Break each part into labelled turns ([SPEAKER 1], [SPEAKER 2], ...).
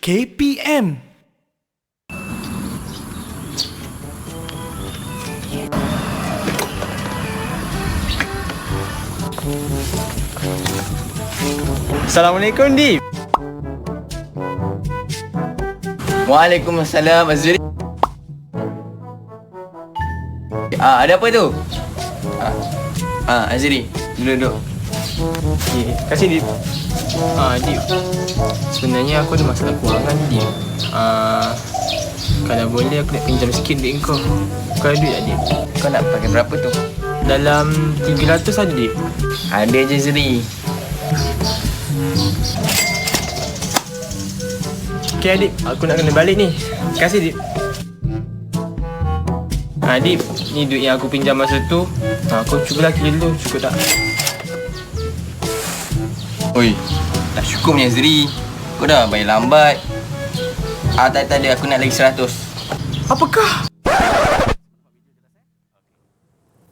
[SPEAKER 1] KPM.
[SPEAKER 2] Assalamualaikum, Dip.
[SPEAKER 3] Waalaikumsalam, Azri. Ada apa tu? Azri, duduk.
[SPEAKER 2] Okay, kasih, Dip. Dip. Sebenarnya aku ada masalah kewangan, Dip. Kalau boleh aku nak pinjam sikit duit kau. Kau ada duit tak, Dip?
[SPEAKER 3] Kau nak pakai berapa tu?
[SPEAKER 2] Dalam 300 ada, Dip.
[SPEAKER 3] Ada je, Azri.
[SPEAKER 2] Okay, Dip. Aku nak kena balik ni. Kasih, Dip. Dip. Ni duit yang aku pinjam masa tu. Kau cubalah kira dulu. Cukup tak?
[SPEAKER 3] Oi, tak cukup ni, Azri. Kau dah bayar lambat. Tak ada. Aku nak lagi 100.
[SPEAKER 2] Apakah?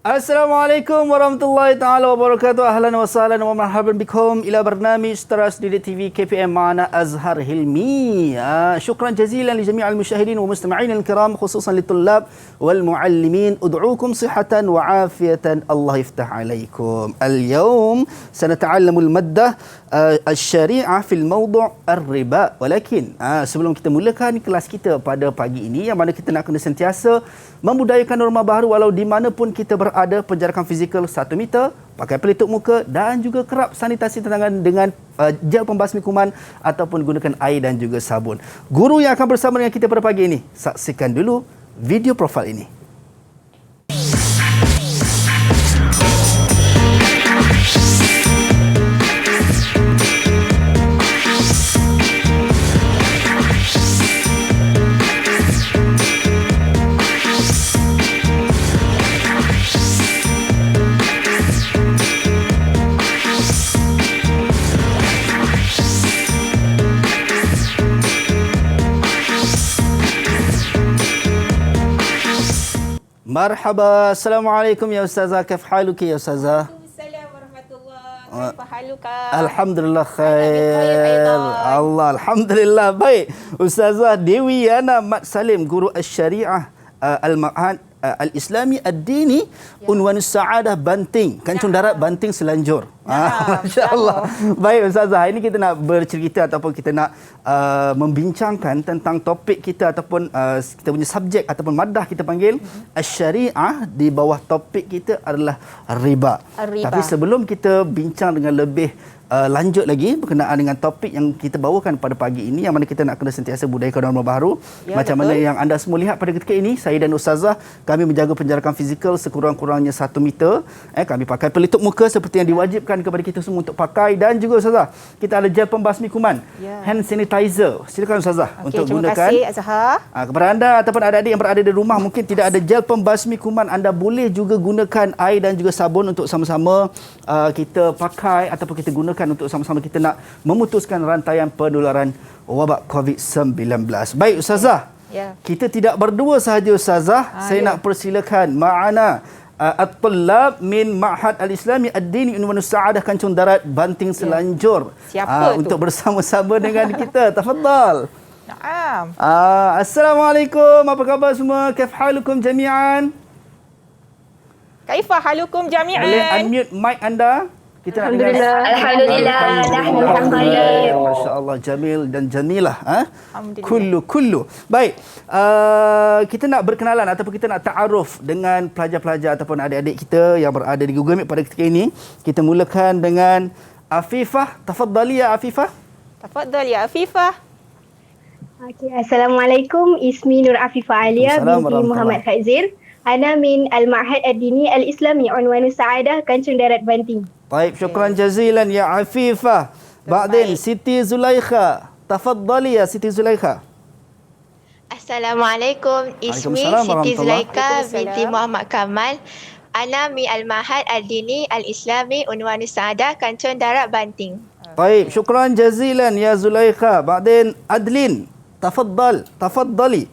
[SPEAKER 4] Assalamualaikum warahmatullahi taala wabarakatuh. Ahlan wa sahlan wa marhaban bikum ila barnamij Teras Didik TV KPM ma'ana Azhar Hilmi. Syukran jazilan li jami'al musyahidin wa mustami'in al-kiram khususan litullab wal muallimin. Ud'ukum sihatan wa afiyatan. Allah yaftah alaikum. Al-yawm sanata'allamu al-maddah al-syari'ah fil mawdu' ar-riba. Walakin sebelum kita mulakan kelas kita pada pagi ini, yang mana kita nak kena sentiasa membudayakan norma baru walau di mana pun kita berada, penjarakan fizikal 1 meter, pakai pelitup muka dan juga kerap sanitasi tangan dengan gel pembasmi kuman ataupun gunakan air dan juga sabun. Guru yang akan bersama dengan kita pada pagi ini, saksikan dulu video profil ini. Marhaba, Assalamualaikum ya Ustazah, kaif haluki ya Ustazah?
[SPEAKER 5] Waalaikumsalam warahmatullahi wabarakatuh.
[SPEAKER 4] Alhamdulillah khair. Allah, Alhamdulillah baik. Ustazah Dewi Yana Mat Salim, guru Asy-Syariah Al-Ma'had Al-Islami Ad-Dini Unwanus Sa'adah Banting, Kancung Darat Banting Selanjur. Masya-Allah. Baik Ustazah, hari ini kita nak bercerita ataupun kita nak membincangkan tentang topik kita ataupun kita punya subjek ataupun madah kita panggil Asy-Syariah. Di bawah topik kita adalah riba. Tapi sebelum kita bincang dengan lebih lanjut lagi berkenaan dengan topik yang kita bawakan pada pagi ini, yang mana kita nak kena sentiasa budayakan norma baru. Macam mana yang anda semua lihat pada ketika ini, saya dan Ustazah kami menjaga penjarakan fizikal sekurang-kurangnya 1 meter. Kami pakai pelitup muka seperti yang diwajibkan kepada kita semua untuk pakai, dan juga Ustazah kita ada gel pembasmi kuman, hand sanitizer. Silakan Ustazah untuk gunakan.
[SPEAKER 5] Terima kasih Azhar.
[SPEAKER 4] Kepada anda ataupun adik-adik yang berada di rumah mungkin tidak ada gel pembasmi kuman, anda boleh juga gunakan air dan juga sabun untuk sama-sama kita pakai ataupun kita gunakan untuk sama-sama kita nak memutuskan rantaian penularan wabak COVID-19. Baik Ustazah, kita tidak berdua sahaja Ustazah. Saya nak persilakan ma'ana at-tullab min Ma'had Al-Islami Ad-Dini Unwanus Sa'adah Kancung Darat Banting Selanjur.
[SPEAKER 5] Siapa tu?
[SPEAKER 4] Untuk bersama-sama dengan kita. Tafadhal.
[SPEAKER 5] Naam.
[SPEAKER 4] Assalamualaikum, apa khabar semua? Kaif halukum jami'an?
[SPEAKER 5] Kaifa halukum jami'an?
[SPEAKER 4] Boleh unmute mic anda? Kita nak dengar.
[SPEAKER 6] Alhamdulillah. Alhamdulillah.
[SPEAKER 4] Masya-Allah, jamil dan jamilah.
[SPEAKER 5] Alhamdulillah.
[SPEAKER 4] Kullu. Baik. Kita nak berkenalan ataupun kita nak ta'aruf dengan pelajar-pelajar ataupun adik-adik kita yang berada di Google Meet pada ketika ini. Kita mulakan dengan Afifah. Tafadhali ya Afifah.
[SPEAKER 5] Tafadhal ya Afifah.
[SPEAKER 6] Assalamualaikum. Ismi Nur Afifah Alia binti Muhammad Faizir. Ana min Al-Ma'had Ad-Dini Al-Islami Unwanus Sa'adah Kancung Darat Banting.
[SPEAKER 4] Baik, syukran jazilan ya Afifah. Ba'din Siti Zulaikha. Tafadhali ya Siti Zulaikha.
[SPEAKER 7] Assalamualaikum. Ismi Siti Zulaikha binti Muhammad Kamal. Ana min Al-Ma'had Ad-Dini Al-Islami Unwanus Sa'adah Kancung Darat Banting.
[SPEAKER 4] Baik, syukran jazilan ya Zulaikha. Ba'din Adlin. Tafadhali.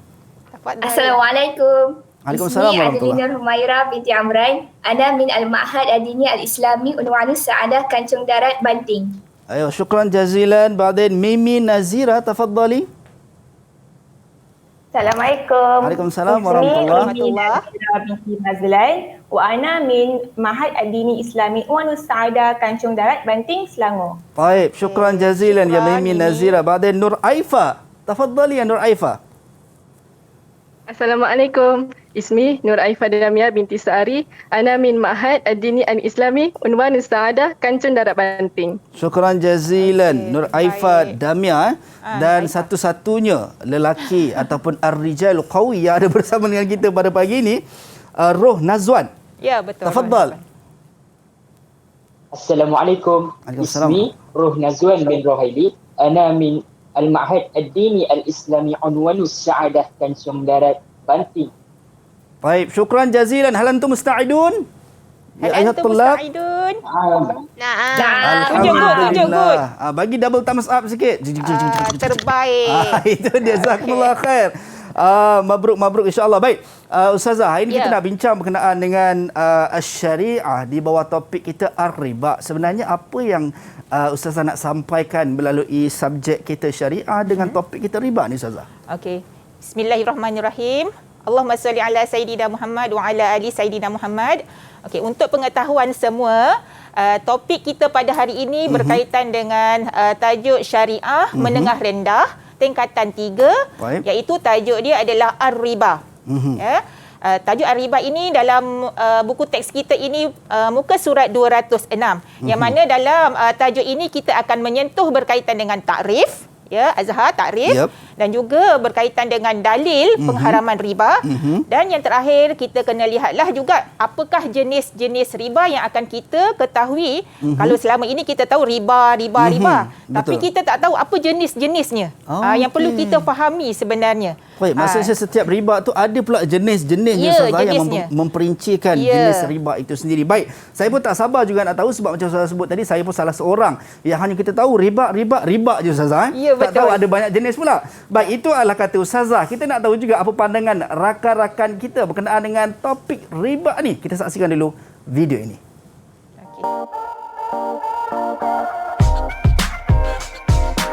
[SPEAKER 6] Assalamualaikum.
[SPEAKER 4] Waalaikumsalam warahmatullahi.
[SPEAKER 6] Ismi Nur Humaira binti Amran. Ana min Al-Ma'had Ad-Dini Al-Islami Unwanus Sa'adah Kancung Darat Banting.
[SPEAKER 4] Ayo, syukran jazilan. Ba'din Mimi Nazira, tafadhali.
[SPEAKER 1] Assalamualaikum.
[SPEAKER 4] Waalaikumsalam warahmatullahi
[SPEAKER 5] wabarakatuh.
[SPEAKER 1] Nazira binti Mazlan wa ana min Ma'had Ad-Dini Islami Unwanus Sa'adah Kancung Darat Banting Selangor.
[SPEAKER 4] Baik, syukran jazilan ya
[SPEAKER 5] Syukran,
[SPEAKER 4] Mimi
[SPEAKER 5] Mimi.
[SPEAKER 4] Nazira. Badan Nur Aifa. Tafadhali ya Nur Aifa.
[SPEAKER 8] Assalamualaikum. Ismi Nur Aifa Damia binti Sa'ari. Ana min Ma'had Ad-Dini Al-Islami Unwanus Sa'adah Kancung Darat Banting.
[SPEAKER 4] Syukran jazilan Nur Aifa
[SPEAKER 5] baik.
[SPEAKER 4] Damia dan satu-satunya lelaki ataupun ar-rijal qawi yang ada bersama dengan kita pada pagi ini, Roh Nazwan.
[SPEAKER 5] Ya, betul.
[SPEAKER 4] Tafadhal.
[SPEAKER 9] Assalamualaikum.
[SPEAKER 4] Waalaikumsalam.
[SPEAKER 9] Ismi Ruh Nazwan bin Rohaili. Ana min Al-Ma'had Ad-Dini Al-Islami Unwanus Sa'adah Kancung Darat Banting.
[SPEAKER 4] Baik, syukran jazilan. Hal antum musta'idun?
[SPEAKER 5] Hal antum musta'idun?
[SPEAKER 7] Naam.
[SPEAKER 5] Tunjuk good.
[SPEAKER 4] Bagi double thumbs up sikit.
[SPEAKER 5] Terbaik.
[SPEAKER 4] Itu dia. Jazakumullah khair. Mabruk insya-Allah. Baik. Ustazah, hari ini kita nak bincang berkenaan dengan syariah di bawah topik kita ar-riba. Sebenarnya apa yang Ustazah nak sampaikan melalui subjek kita syariah dengan topik kita riba ni Ustazah?
[SPEAKER 5] Okey. Bismillahirrahmanirrahim. Allahumma salli ala Sayyidina Muhammad wa ala ali Sayyidina Muhammad. Okey, untuk pengetahuan semua, topik kita pada hari ini berkaitan dengan tajuk syariah menengah rendah tingkatan 3, iaitu tajuk dia adalah ar-riba. Ya. Tajuk ar-riba ini dalam buku teks kita ini muka surat 206, yang mana dalam tajuk ini kita akan menyentuh berkaitan dengan takrif, ya, Azhar takrif, dan juga berkaitan dengan dalil pengharaman riba, dan yang terakhir kita kena lihatlah juga apakah jenis-jenis riba yang akan kita ketahui. Kalau selama ini kita tahu riba, tapi kita tak tahu apa jenis-jenisnya, yang perlu kita fahami sebenarnya.
[SPEAKER 4] Baik, maksudnya setiap riba tu ada pula jenis-jenisnya, Ustazah, yang memperincikan jenis riba itu sendiri. Baik, saya pun tak sabar juga nak tahu, sebab macam Ustazah sebut tadi, saya pun salah seorang yang hanya kita tahu riba je Ustazah. Tak tahu ada banyak jenis pula. Baik, itu adalah kata Ustazah. Kita nak tahu juga apa pandangan rakan-rakan kita berkenaan dengan topik riba ni. Kita saksikan dulu video ini.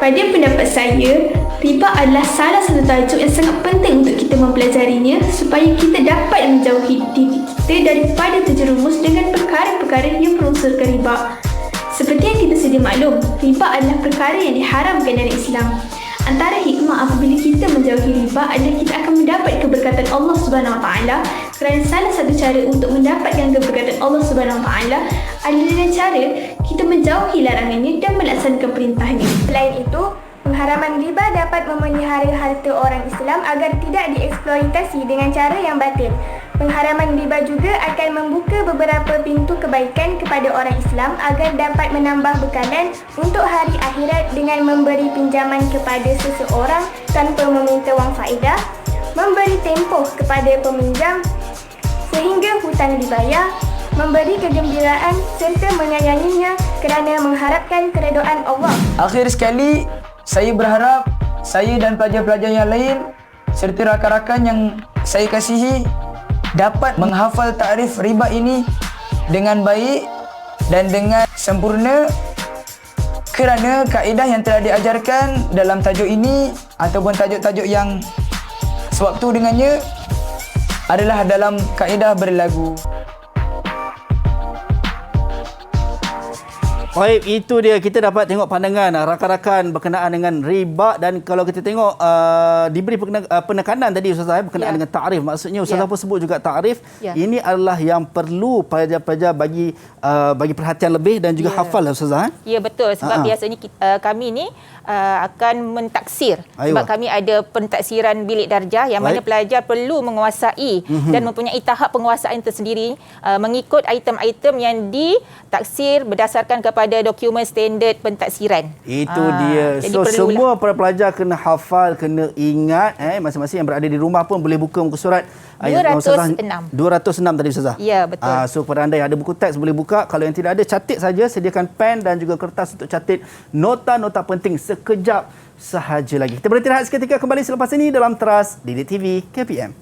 [SPEAKER 10] Pada pendapat saya, riba adalah salah satu tajuk yang sangat penting untuk kita mempelajarinya supaya kita dapat menjauhi diri kita daripada terjerumus dengan perkara-perkara yang berunsurkan riba. Seperti yang kita sedia maklum, riba adalah perkara yang diharamkan dalam Islam. Antara hikmah apabila kita menjauhi riba adalah kita akan mendapat keberkatan Allah Subhanahu Wa Taala, kerana salah satu cara untuk mendapatkan keberkatan Allah Subhanahu Wa Taala adalah dengan cara kita menjauhi larangannya dan melaksanakan perintahnya.
[SPEAKER 6] Selain itu, pengharaman riba dapat memelihara harta orang Islam agar tidak dieksploitasi dengan cara yang batil. Pengharaman riba juga akan membuka beberapa pintu kebaikan kepada orang Islam agar dapat menambah bekalan untuk hari akhirat dengan memberi pinjaman kepada seseorang tanpa meminta wang faedah, memberi tempoh kepada peminjam sehingga hutang dibayar, memberi kegembiraan serta menyayanginya kerana mengharapkan keredaan Allah.
[SPEAKER 11] Akhir sekali, saya berharap saya dan pelajar-pelajar yang lain serta rakan-rakan yang saya kasihi dapat menghafal takrif riba ini dengan baik dan dengan sempurna, kerana kaedah yang telah diajarkan dalam tajuk ini ataupun tajuk-tajuk yang sewaktu dengannya adalah dalam kaedah berlagu.
[SPEAKER 4] Baik, itu dia, kita dapat tengok pandangan rakan-rakan berkenaan dengan riba. Dan kalau kita tengok diberi penekanan tadi Ustazah berkenaan dengan takrif. Maksudnya Ustazah pun sebut juga takrif ini adalah yang perlu pelajar-pelajar bagi perhatian lebih dan juga hafal Ustazah.
[SPEAKER 5] Ya, betul, sebab biasanya kami ni akan mentaksir. Sebab kami ada pentaksiran bilik darjah yang mana pelajar perlu menguasai dan mempunyai tahap penguasaan tersendiri mengikut item-item yang ditaksir berdasarkan kepada dokumen standard pentaksiran.
[SPEAKER 4] Itu dia. So semua para pelajar kena hafal, kena ingat, masing-masing yang berada di rumah pun boleh buka muka surat
[SPEAKER 5] 206
[SPEAKER 4] tadi Ustazah.
[SPEAKER 5] Ya, betul.
[SPEAKER 4] So kepada anda yang ada buku teks boleh buka. Kalau yang tidak ada, catat saja, sediakan pen dan juga kertas untuk catat nota-nota penting sekejap sahaja lagi. Kita berhenti rehat seketika, kembali selepas ini dalam Teras Didik TV KPM.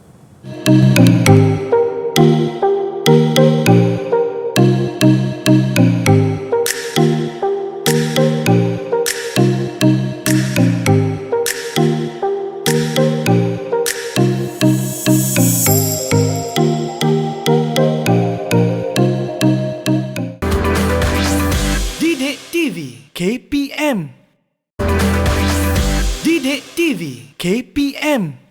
[SPEAKER 12] KPM. Didik TV KPM.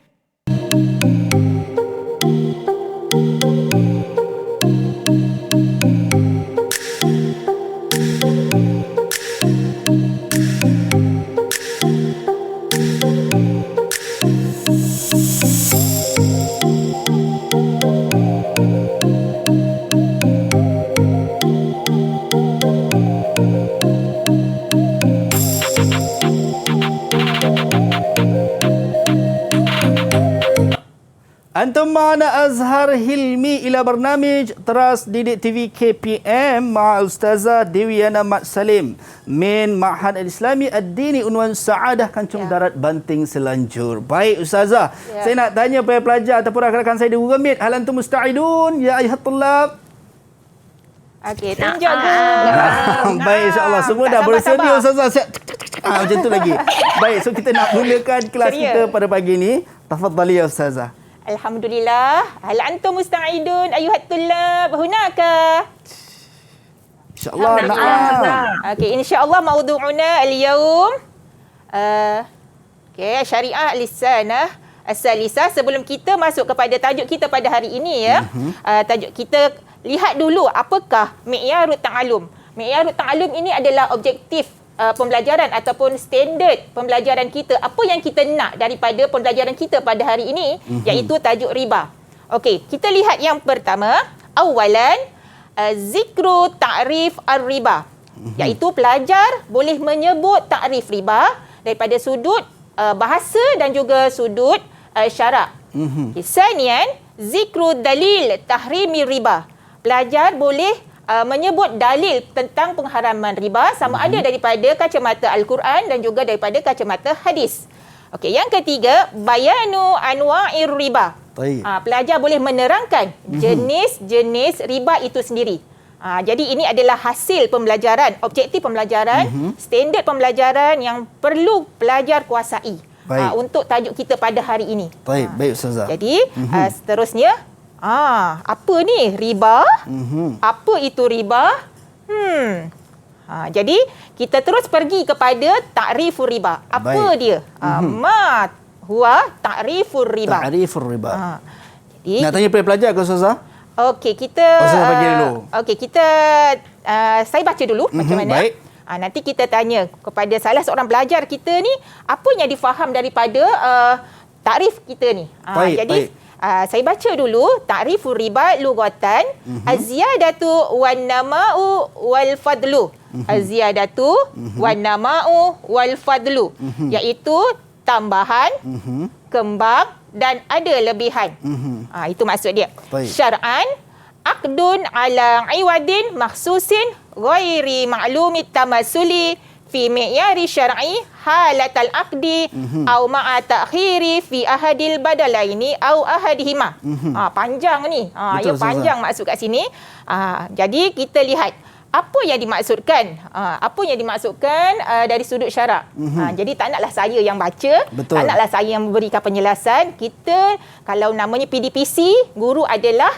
[SPEAKER 4] أنتم معنا أزهر هلمي إلى برنامج تراس ديديك تي في KPM مع أستاذة ديويانا مات سليم من معهد الإسلامي الديني Unwan Saadah Kancung Darat Banting Selanjur. Baik Ustazah, saya nak tanya kepada pelajar ataupun rakan-rakan saya di Google Meet. Hal antum musta'idun ya ayuhat tullab?
[SPEAKER 5] Okey, tunjuk guru.
[SPEAKER 4] Baik, insyaAllah semua dah bersedia Ustazah. Siap. Macam tu lagi. Baik, so kita nak mulakan kelas kita pada pagi ni. Tafadhali ya Ustazah.
[SPEAKER 5] Alhamdulillah. Hal antum musta'idun ayuhat tullab hunaka?
[SPEAKER 4] InsyaAllah. Na'am.
[SPEAKER 5] Okey, insyaAllah maudu'una al-yawm syariah al-lisanah as-salisah. Sebelum kita masuk kepada tajuk kita pada hari ini tajuk kita lihat dulu apakah mi'yarut ta'alum. Mi'yarut ta'alum ini adalah objektif pembelajaran ataupun standard pembelajaran kita. Apa yang kita nak daripada pembelajaran kita pada hari ini, iaitu tajuk riba. Okey, kita lihat yang pertama. Awalan, zikru ta'rif ar-riba. Iaitu pelajar boleh menyebut takrif riba daripada sudut bahasa dan juga sudut syarak. Sanian, zikru dalil tahrimi riba. Pelajar boleh menyebut dalil tentang pengharaman riba sama ada daripada kacamata Al-Quran dan juga daripada kacamata hadis. Okey, yang ketiga, bayanu anwa'ir riba. Pelajar boleh menerangkan jenis-jenis riba itu sendiri. Jadi ini adalah hasil pembelajaran, objektif pembelajaran, standard pembelajaran yang perlu pelajar kuasai untuk tajuk kita pada hari ini.
[SPEAKER 4] Baik Ustazah.
[SPEAKER 5] Jadi seterusnya, apa ni riba? Apa itu riba? Jadi kita terus pergi kepada ta'rifur riba. Apa dia? Ma huwa ta'rifur riba.
[SPEAKER 4] Ta'rifur riba. Nak tanya pelajar ke Ustazah?
[SPEAKER 5] Okey, kita
[SPEAKER 4] Ustazah bagi dulu.
[SPEAKER 5] Okey, kita saya baca dulu macam mana.
[SPEAKER 4] Baik.
[SPEAKER 5] Nanti kita tanya kepada salah seorang pelajar kita ni apa yang difaham daripada takrif kita ni. Jadi saya baca dulu ta'rifur riba lughatan az-ziyadatu wan nama'u wal fadlu. Az-ziyadatu wan nama'u wal fadlu, iaitu tambahan, kembang dan ada lebihan. Itu maksud dia. Syar'an aqdun ala iwadin makhsusin ghairi ma'lumit tamasuli fi mi'yari syar'i halatal aqdi au ma'a ta'khiri fi ahadil badalaini au ahadihima. Panjang ni. Ya panjang maksud kat sini. Jadi kita lihat apa yang dimaksudkan. Apa yang dimaksudkan dari sudut syarak. Jadi tak naklah saya yang baca, tak naklah saya yang memberikan penjelasan. Kita kalau namanya PDPC, guru adalah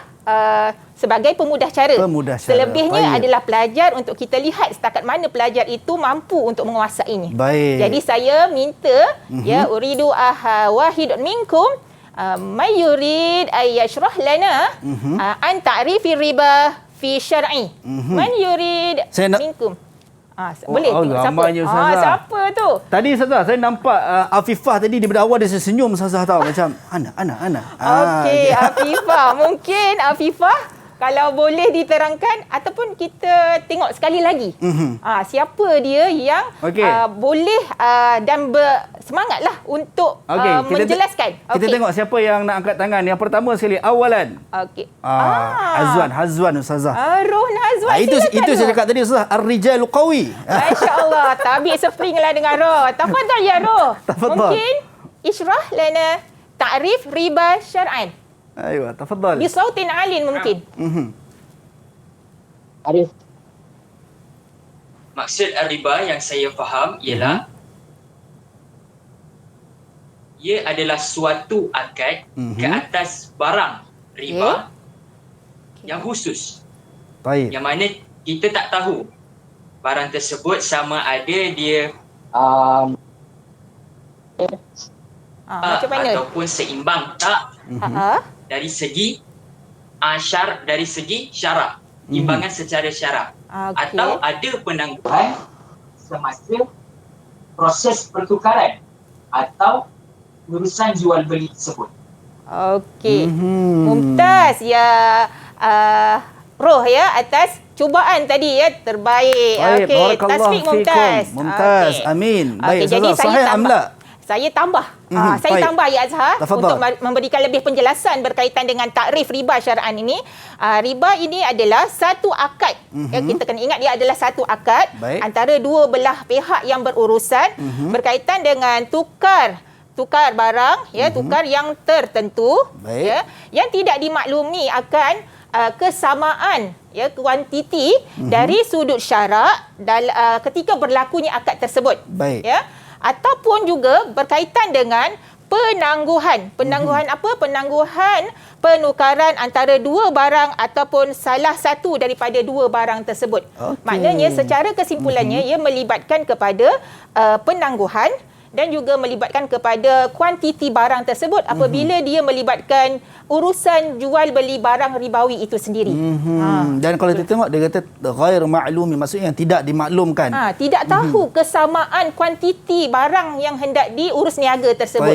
[SPEAKER 5] sebagai pemudah cara. Selebihnya adalah pelajar untuk kita lihat setakat mana pelajar itu mampu untuk menguasainya. Jadi saya minta uridu wahid minkum may yurid ay yashrah lana an ta'rifi riba fi syar'i. Man yurid minkum. Boleh tengok siapa? Siapa tu?
[SPEAKER 4] Tadi Ustazah, saya nampak Afifah tadi daripada awal dia senyum Ustazah tahu macam Ana.
[SPEAKER 5] Okey, Afifah. Mungkin Afifah kalau boleh diterangkan ataupun kita tengok sekali lagi. Siapa dia yang boleh dan bersemangatlah untuk menjelaskan.
[SPEAKER 4] Kita tengok siapa yang nak angkat tangan. Yang pertama sekali, awalan. Hazwan Ustazah.
[SPEAKER 5] Rohna Hazwan.
[SPEAKER 4] Itu saya cakap tadi Ustazah, ar-rijalu qawi.
[SPEAKER 5] Masya-Allah, tabik spring lah dengan roh. Tafadhal ya roh. Mungkin isyrah lana ta'rif riba syar'an.
[SPEAKER 4] Aywa, tafadhal.
[SPEAKER 5] Bisautin alin mungkin.
[SPEAKER 9] Arif.
[SPEAKER 13] Maksud riba yang saya faham ialah ia adalah suatu akad ke atas barang riba yang khusus. Yang mana kita tak tahu barang tersebut sama ada dia
[SPEAKER 5] macam mana?
[SPEAKER 13] ataupun seimbang tak dari segi dari segi syarak, imbangan secara syarak. Atau ada penangguhan semasa proses pertukaran atau urusan jual beli tersebut.
[SPEAKER 5] Okey. Mumtaz ya Roh ya atas cubaan tadi ya, terbaik. Okey, tasfik Mumtaz.
[SPEAKER 4] Mumtaz. Amin. Baik,
[SPEAKER 5] jadi
[SPEAKER 4] sahih amla.
[SPEAKER 5] Saya tambah. Saya tambah ya Azhar untuk memberikan lebih penjelasan berkaitan dengan takrif riba syar'an ini. Riba ini adalah satu akad. Ya, kita kena ingat dia adalah satu akad antara dua belah pihak yang berurusan berkaitan dengan tukar barang ya, tukar yang tertentu ya, yang tidak dimaklumi akan kesamaan ya kuantiti dari sudut syarak ketika berlakunya akad tersebut. Ya, ataupun juga berkaitan dengan penangguhan. Penangguhan apa? Penangguhan penukaran antara dua barang ataupun salah satu daripada dua barang tersebut. Maknanya secara kesimpulannya ia melibatkan kepada penangguhan dan juga melibatkan kepada kuantiti barang tersebut apabila dia melibatkan urusan jual beli barang ribawi itu sendiri.
[SPEAKER 4] Dan kalau kita tengok dia kata ghair ma'lumi, maksudnya yang tidak dimaklumkan.
[SPEAKER 5] Tidak tahu kesamaan kuantiti barang yang hendak diurus niaga tersebut.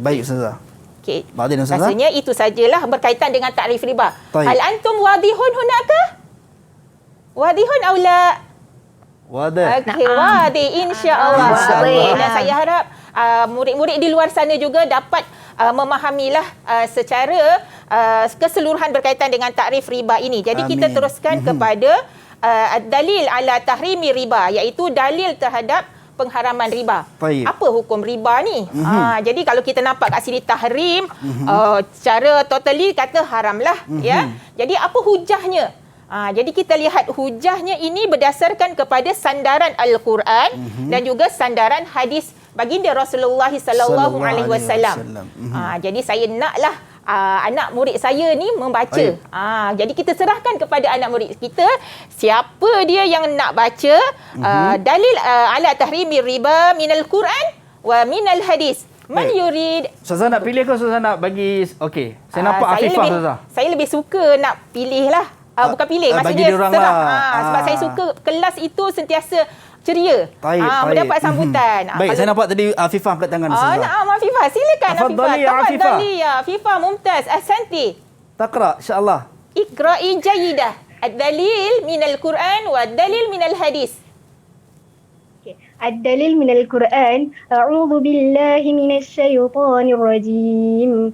[SPEAKER 4] Baik Ustazah.
[SPEAKER 5] Okey. Rasanya itu sajalah berkaitan dengan takrif riba. Hal antum wadihun hunaka? Wadihun aw la? Okey, wadi insya-Allah. Dan saya harap murid-murid di luar sana juga dapat memahamilah secara keseluruhan berkaitan dengan takrif riba ini. Jadi kita teruskan kepada dalil ala tahrimi riba, iaitu dalil terhadap pengharaman riba. Apa hukum riba ni? Jadi kalau kita nampak kat sini tahrim, secara totally kata haramlah ya. Jadi apa hujahnya? Jadi kita lihat hujahnya ini berdasarkan kepada sandaran Al-Quran dan juga sandaran hadis baginda Rasulullah sallallahu alaihi wasallam. Jadi saya naklah anak murid saya ni membaca. Jadi kita serahkan kepada anak murid kita siapa dia yang nak baca dalil ala tahrimi riba minal Quran wa minal hadis. Man yurid.
[SPEAKER 4] Ustazah nak pilih ke Ustazah nak bagi saya nampak Afifah Ustazah.
[SPEAKER 5] Saya lebih suka nak pilih lah. Bukan pilih, maksudnya serah. Sebab saya suka kelas itu sentiasa ceria. Mendapat sambutan.
[SPEAKER 4] Baik, saya nampak tadi Afifah angkat tangan Ustazah.
[SPEAKER 5] Naam Afifah, silakan Afifah. Tafadhali ya Afifah, mumtaz, ahsanti.
[SPEAKER 4] Taqra insya-Allah.
[SPEAKER 5] Iqra'i jayyidah. Ad-dalil minal Quran wa ad-dalil minal hadis.
[SPEAKER 14] Ad-dalil minal Quran, a'udzu billahi minasy syaithanir rajim.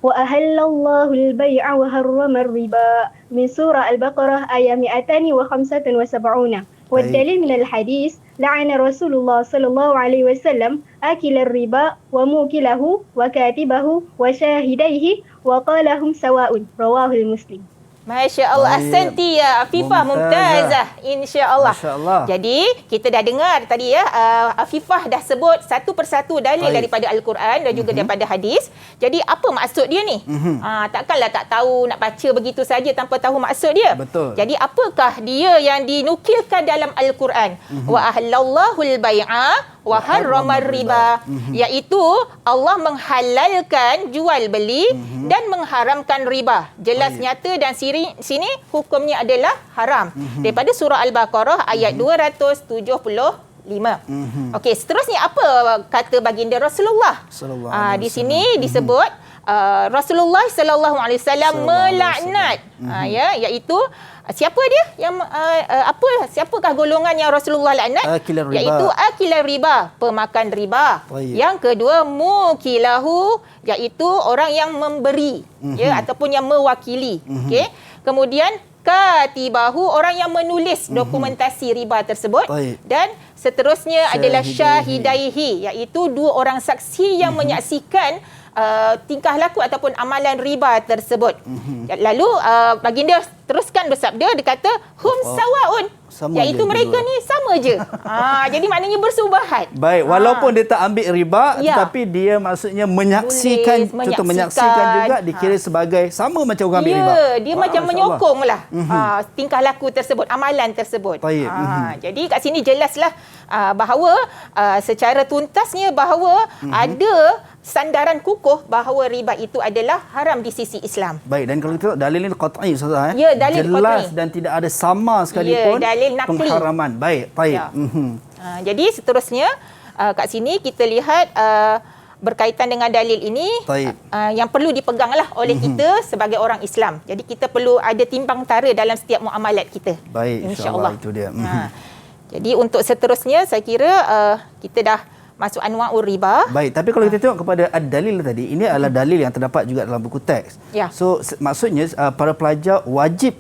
[SPEAKER 14] وأهل الله البيع وحرم الربا من سورة البقرة آية 275 والدليل من الحديث لعن رسول الله صلى الله عليه وسلم آكل الربا وموكله وكاتبه وشاهديه وقالهم سواء رواه المسلم.
[SPEAKER 5] Masya Allah, ahsanti ya Afifah, mumtazah, insya-Allah. Jadi kita dah dengar tadi ya, Afifah dah sebut satu persatu dalil daripada Al-Quran dan juga daripada hadis. Jadi apa maksud dia ni? Takkanlah tak tahu nak baca begitu saja tanpa tahu maksud dia.
[SPEAKER 4] Betul.
[SPEAKER 5] Jadi apakah dia yang dinukilkan dalam Al-Quran? Wa ahallallahu al-bai'a wa harramar riba, iaitu Allah menghalalkan jual beli dan mengharamkan riba. Jelas nyata dan sini hukumnya adalah haram. Daripada surah Al-Baqarah ayat 275. Okey, seterusnya apa kata baginda Rasulullah? Di sini disebut Rasulullah sallallahu alaihi wasallam melaknat iaitu siapa dia yang siapakah golongan yang Rasulullah laknat? Iaitu akilar riba, pemakan riba. Yang kedua mukilahu, iaitu orang yang memberi ataupun yang mewakili. Okey. Kemudian katibahu, orang yang menulis dokumentasi riba tersebut. Dan seterusnya adalah syahidaihi, iaitu dua orang saksi yang menyaksikan tingkah laku ataupun amalan riba tersebut. Lalu baginda teruskan bersabda, dia kata hum sawaun, iaitu mereka ni sama sama je. Jadi maknanya bersubahat.
[SPEAKER 4] Baik, walaupun dia tak ambil riba, tetapi dia maksudnya menyaksikan, contoh menyaksikan juga dikira sebagai sama macam orang ambil riba.
[SPEAKER 5] Dia macam menyokonglah tingkah laku tersebut, amalan tersebut. Jadi kat sini jelaslah bahawa secara tuntasnya bahawa ada sandaran kukuh bahawa riba itu adalah haram di sisi Islam.
[SPEAKER 4] Baik, dan kalau kita tengok dalil ini qat'i Ustazah,
[SPEAKER 5] Ya, dalil
[SPEAKER 4] jelas
[SPEAKER 5] qat'i.
[SPEAKER 4] dan tidak ada sama sekalipun
[SPEAKER 5] dalil nakli.
[SPEAKER 4] pengharaman. Baik, baik.
[SPEAKER 5] Jadi seterusnya kat sini kita lihat berkaitan dengan dalil ini yang perlu dipeganglah oleh kita sebagai orang Islam. Jadi kita perlu ada timbang tara dalam setiap muamalat kita.
[SPEAKER 4] Baik, insya-Allah itu dia.
[SPEAKER 5] Jadi untuk seterusnya saya kira kita dah masuk anwa'ur riba.
[SPEAKER 4] Baik, tapi kalau kita tengok kepada ad-dalil tadi, ini adalah dalil yang terdapat juga dalam buku teks. So maksudnya para pelajar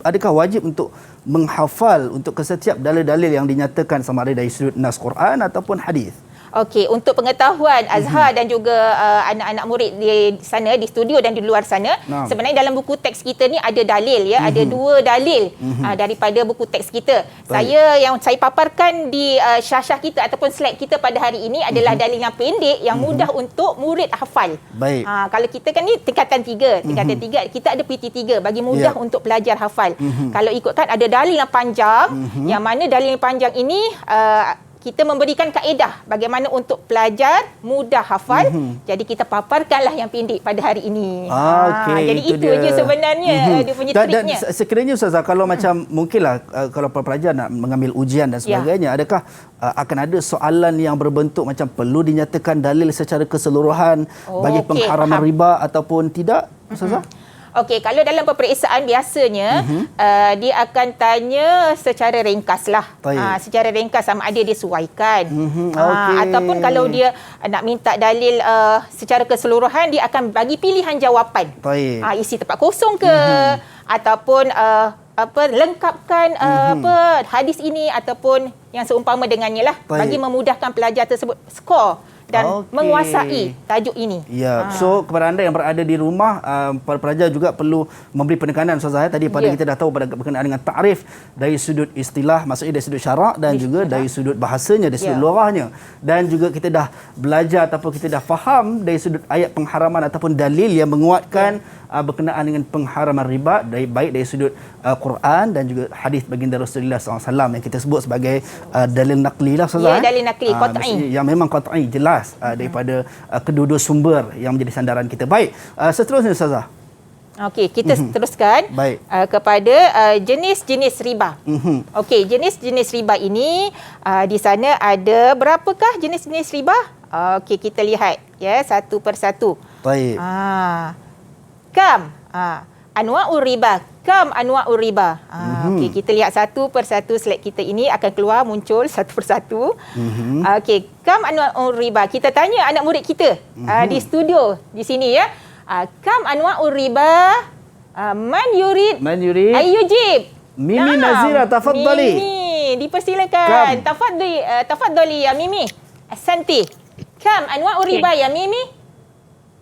[SPEAKER 4] adakah wajib untuk menghafal untuk setiap dalil-dalil yang dinyatakan sama ada dari sudut nas Quran ataupun hadis?
[SPEAKER 5] Okey, untuk pengetahuan Azhar dan juga anak-anak murid di sana, di studio dan di luar sana, sebenarnya dalam buku teks kita ni ada dalil ya, ada 2 dalil daripada buku teks kita. Yang saya paparkan di syarah kita ataupun slide kita pada hari ini adalah dalil yang pendek yang mudah untuk murid hafal.
[SPEAKER 4] Baik.
[SPEAKER 5] Kalau kita kan ni tingkatan 3, kita ada PT3 bagi mudah untuk pelajar hafal. Kalau ikutkan ada dalil yang panjang, yang mana dalil yang panjang ini kita memberikan kaedah bagaimana untuk pelajar mudah hafal. Jadi kita paparkanlah yang pendek pada hari ini. Jadi itu je sebenarnya dia punya triknya.
[SPEAKER 4] Dan sekiranya Ustazah, kalau macam mungkinlah kalau pelajar nak mengambil ujian dan sebagainya, adakah akan ada soalan yang berbentuk macam perlu dinyatakan dalil secara keseluruhan bagi pengharaman riba ataupun tidak, Ustazah?
[SPEAKER 5] Okey, kalau dalam peperiksaan biasanya dia akan tanya secara ringkas lah. Secara ringkas sama ada dia suaikan. Ataupun kalau dia nak minta dalil secara keseluruhan, dia akan bagi pilihan jawapan. Isi tempat kosong ke ataupun lengkapkan hadis ini ataupun yang seumpama dengannya lah, bagi memudahkan pelajar tersebut skor dan menguasai tajuk ini.
[SPEAKER 4] So kepada anda yang berada di rumah, para pelajar juga perlu memberi penekanan Ustazah. Tadi pada kita dah tahu berkenaan dengan ta'rif dari sudut istilah, maksudnya dari sudut syarak dan juga dari sudut bahasanya, dari sudut lughahnya. Dan juga kita dah belajar ataupun kita dah faham dari sudut ayat pengharaman ataupun dalil yang menguatkan berkenaan dengan pengharaman riba, baik dari sudut Quran dan juga hadis baginda Rasulullah SAW yang kita sebut sebagai dalil nakli lah Ustazah.
[SPEAKER 5] Dalil nakli, qat'i.
[SPEAKER 4] Yang memang qat'i, jelas daripada kedua-dua sumber yang menjadi sandaran kita. Baik, seterusnya Ustazah.
[SPEAKER 5] Okey, kita teruskan kepada jenis-jenis riba. Okey, jenis-jenis riba ini di sana ada berapakah jenis-jenis riba? Okey, kita lihat ya satu persatu.
[SPEAKER 4] Baik.
[SPEAKER 5] Kam anwa'ur riba. Kam anwa'ur riba. Okey, kita lihat satu persatu slide kita ini akan keluar muncul satu persatu. Okey, kam anwa'ur riba. Kita tanya anak murid kita di studio di sini ya. Kam anwa'ur riba? Man yurid ayyujib.
[SPEAKER 4] Mimi Nazira, tafaddali.
[SPEAKER 5] Mimi, dipersilakan. Tafaddali ya Mimi. Ahsanti. Kam anwa'ur riba ya Mimi?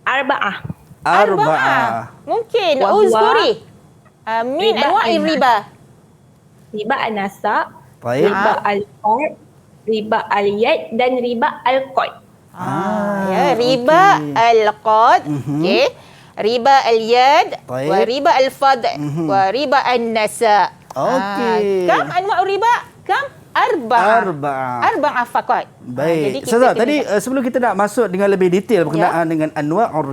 [SPEAKER 1] Arba'ah.
[SPEAKER 5] Mungkin uzkuri min anwa'ir riba.
[SPEAKER 1] Riba an-nasa, riba al-qard, riba al-yad dan riba al-qad.
[SPEAKER 5] Riba al-qad, okey. Riba al-yad, wa riba al-fad, wa riba an-nasa. Kam anwa'ur riba? Kam arba'ah faqat.
[SPEAKER 4] Baik. Ustazah, tadi sebelum kita nak masuk dengan lebih detail berkenaan dengan anwa'ur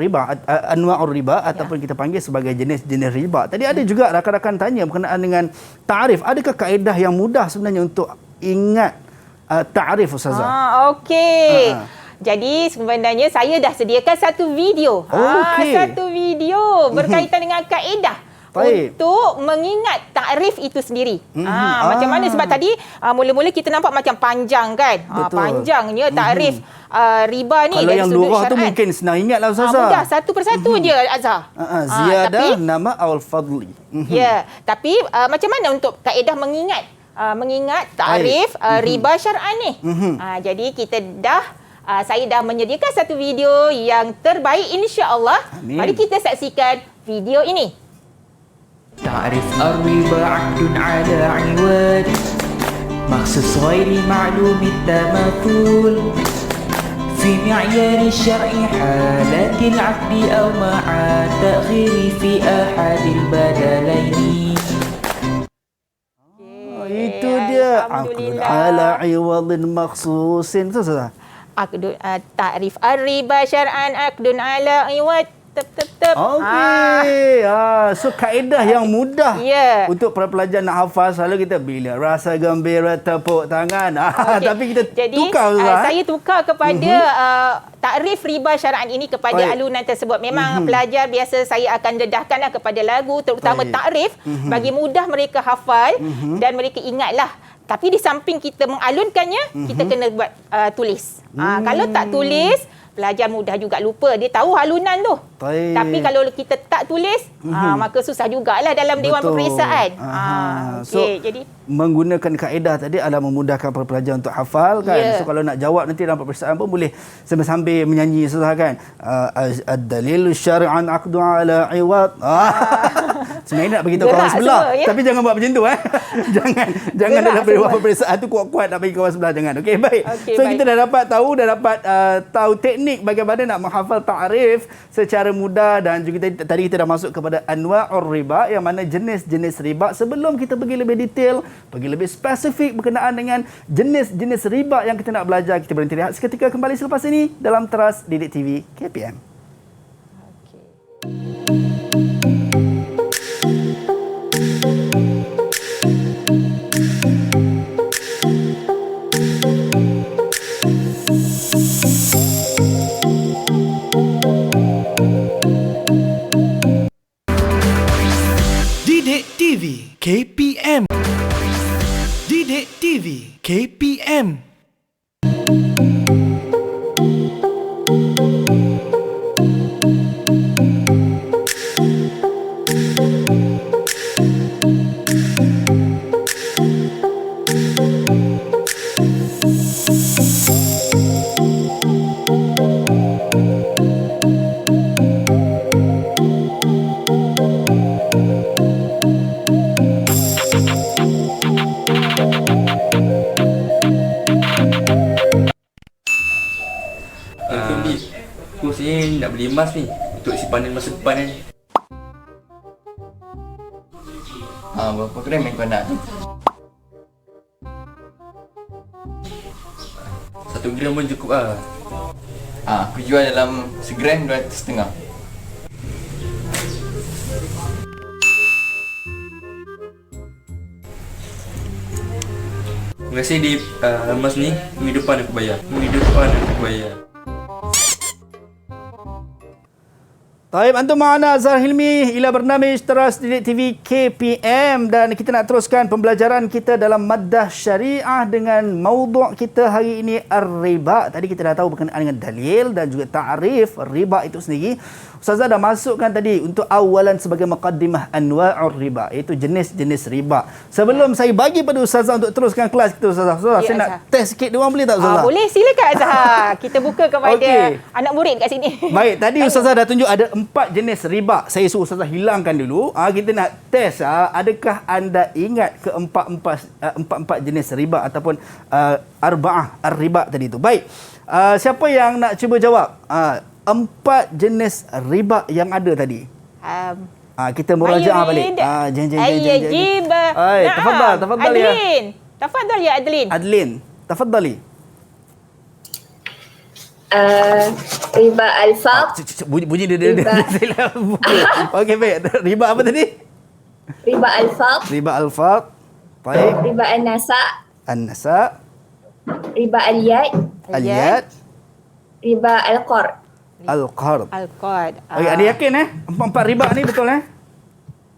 [SPEAKER 4] riba ataupun kita panggil sebagai jenis-jenis riba. Tadi ada juga rakan-rakan tanya berkenaan dengan ta'rif. Adakah kaedah yang mudah sebenarnya untuk ingat ta'rif Ustazah?
[SPEAKER 5] Okey. Jadi sebenarnya saya dah sediakan satu video. Satu video berkaitan dengan kaedah untuk mengingat takrif itu sendiri. Macam mana, sebab tadi mula-mula kita nampak macam panjang kan. Panjangnya takrif riba ni.
[SPEAKER 4] Kalau yang lughah tu mungkin senang ingat lah Ustazah.
[SPEAKER 5] Mudah, satu persatu je Azhar.
[SPEAKER 4] Ziyadah nama al-fadli.
[SPEAKER 5] Ya, tapi macam mana untuk kaedah mengingat takrif riba syar'an ni. Jadi kita saya dah menyediakan satu video yang terbaik insya-Allah. Mari kita saksikan video ini.
[SPEAKER 15] تعرف الربا عقد على عواد مخصوص غير معلوم التماثل في معيار الشرع حالة العقد أو مع تأخير في أحد البدلين.
[SPEAKER 4] Itu dia aqdun ala iwadin makhsusin. Betul Ustazah?
[SPEAKER 5] Aqdun ta'rif ar-riba syar'an aqdun ala iwad.
[SPEAKER 4] Okey. So kaedah yang mudah untuk para pelajar nak hafal. Selalu kita bila rasa gembira tepuk tangan. Tapi kita tukar Ustazah.
[SPEAKER 5] Saya tukar kepada takrif riba syar'an ini kepada alunan tersebut. Memang pelajar biasa saya akan dedahkanlah kepada lagu, terutama takrif, bagi mudah mereka hafal dan mereka ingatlah. Tapi di samping kita mengalunkannya, kita kena buat tulis. Kalau tak tulis, pelajar mudah juga lupa. Dia tahu halunan tu. Tapi kalau kita tak tulis, maka susah jugalah dalam dewan peperiksaan.
[SPEAKER 4] Jadi menggunakan kaedah tadi adalah memudahkan para pelajar untuk hafal kan. So kalau nak jawab nanti dalam peperiksaan pun boleh sambil menyanyi Ustazah kan. Ad-dalil syar'an aqdu ala iwad. Sebenarnya nak bagi tahu kawan sebelah. Tapi jangan buat macam tu Jangan dalam dewan peperiksaan tu kuat-kuat nak bagi kawan sebelah, jangan. Okey, baik. So kita dah dapat tahu teknik bagaimana nak menghafal ta'rif secara mudah, dan juga tadi kita dah masuk kepada anwa'ur riba, yang mana jenis-jenis riba. Sebelum kita pergi lebih detail, pergi lebih spesifik berkenaan dengan jenis-jenis riba yang kita nak belajar, kita berhenti rehat seketika, kembali selepas ini dalam Teras Didik TV KPM.
[SPEAKER 12] TV KPM. Didik TV KPM.
[SPEAKER 3] Nak beli emas ni untuk simpanan masa depan kan. Berapa gram yang kau nak tu? 1 gram pun cukup lah. Aku jual dalam segram 200.5. Terima kasih di emas ni. Minggu depan aku bayar.
[SPEAKER 4] Baik, antum ma'ana Azhar Hilmi ila bernamij Teras Didik TV KPM, dan kita nak teruskan pembelajaran kita dalam maddah syariah dengan maudhu' kita hari ini ar-riba. Tadi kita dah tahu berkenaan dengan dalil dan juga ta'rif riba itu sendiri. Ustazah dah masukkan tadi untuk awalan sebagai muqaddimah anwa'ur riba, iaitu jenis-jenis riba. Sebelum saya bagi pada Ustazah untuk teruskan kelas kita, Ustazah, saya nak test sikit diorang, boleh tak Ustazah?
[SPEAKER 5] Boleh, silakan Azhar. Kita buka kepada anak murid kat sini.
[SPEAKER 4] Baik, tadi Ustazah dah tunjuk ada 4 jenis riba. Saya suruh Ustazah hilangkan dulu. Kita nak test, adakah anda ingat empat jenis riba ataupun arba'ah ar-riba tadi tu. Baik, siapa yang nak cuba jawab 4 jenis riba yang ada tadi? Kita murajaah balik. Tafadhal ya.
[SPEAKER 5] Tafadhal ya Adlin.
[SPEAKER 4] Adlin, tafadhali.
[SPEAKER 16] Riba al-faq.
[SPEAKER 4] Bunyi dia. Okey, baik. Riba apa tadi?
[SPEAKER 16] Riba al-faq.
[SPEAKER 4] Riba al-faq. Baik.
[SPEAKER 16] Riba an-nasa.
[SPEAKER 4] An-nasa.
[SPEAKER 16] Riba al-yad.
[SPEAKER 4] Al-yad.
[SPEAKER 16] Riba al-qard.
[SPEAKER 4] Al-qard.
[SPEAKER 5] Okey,
[SPEAKER 4] ada yakin 4 riba ni betul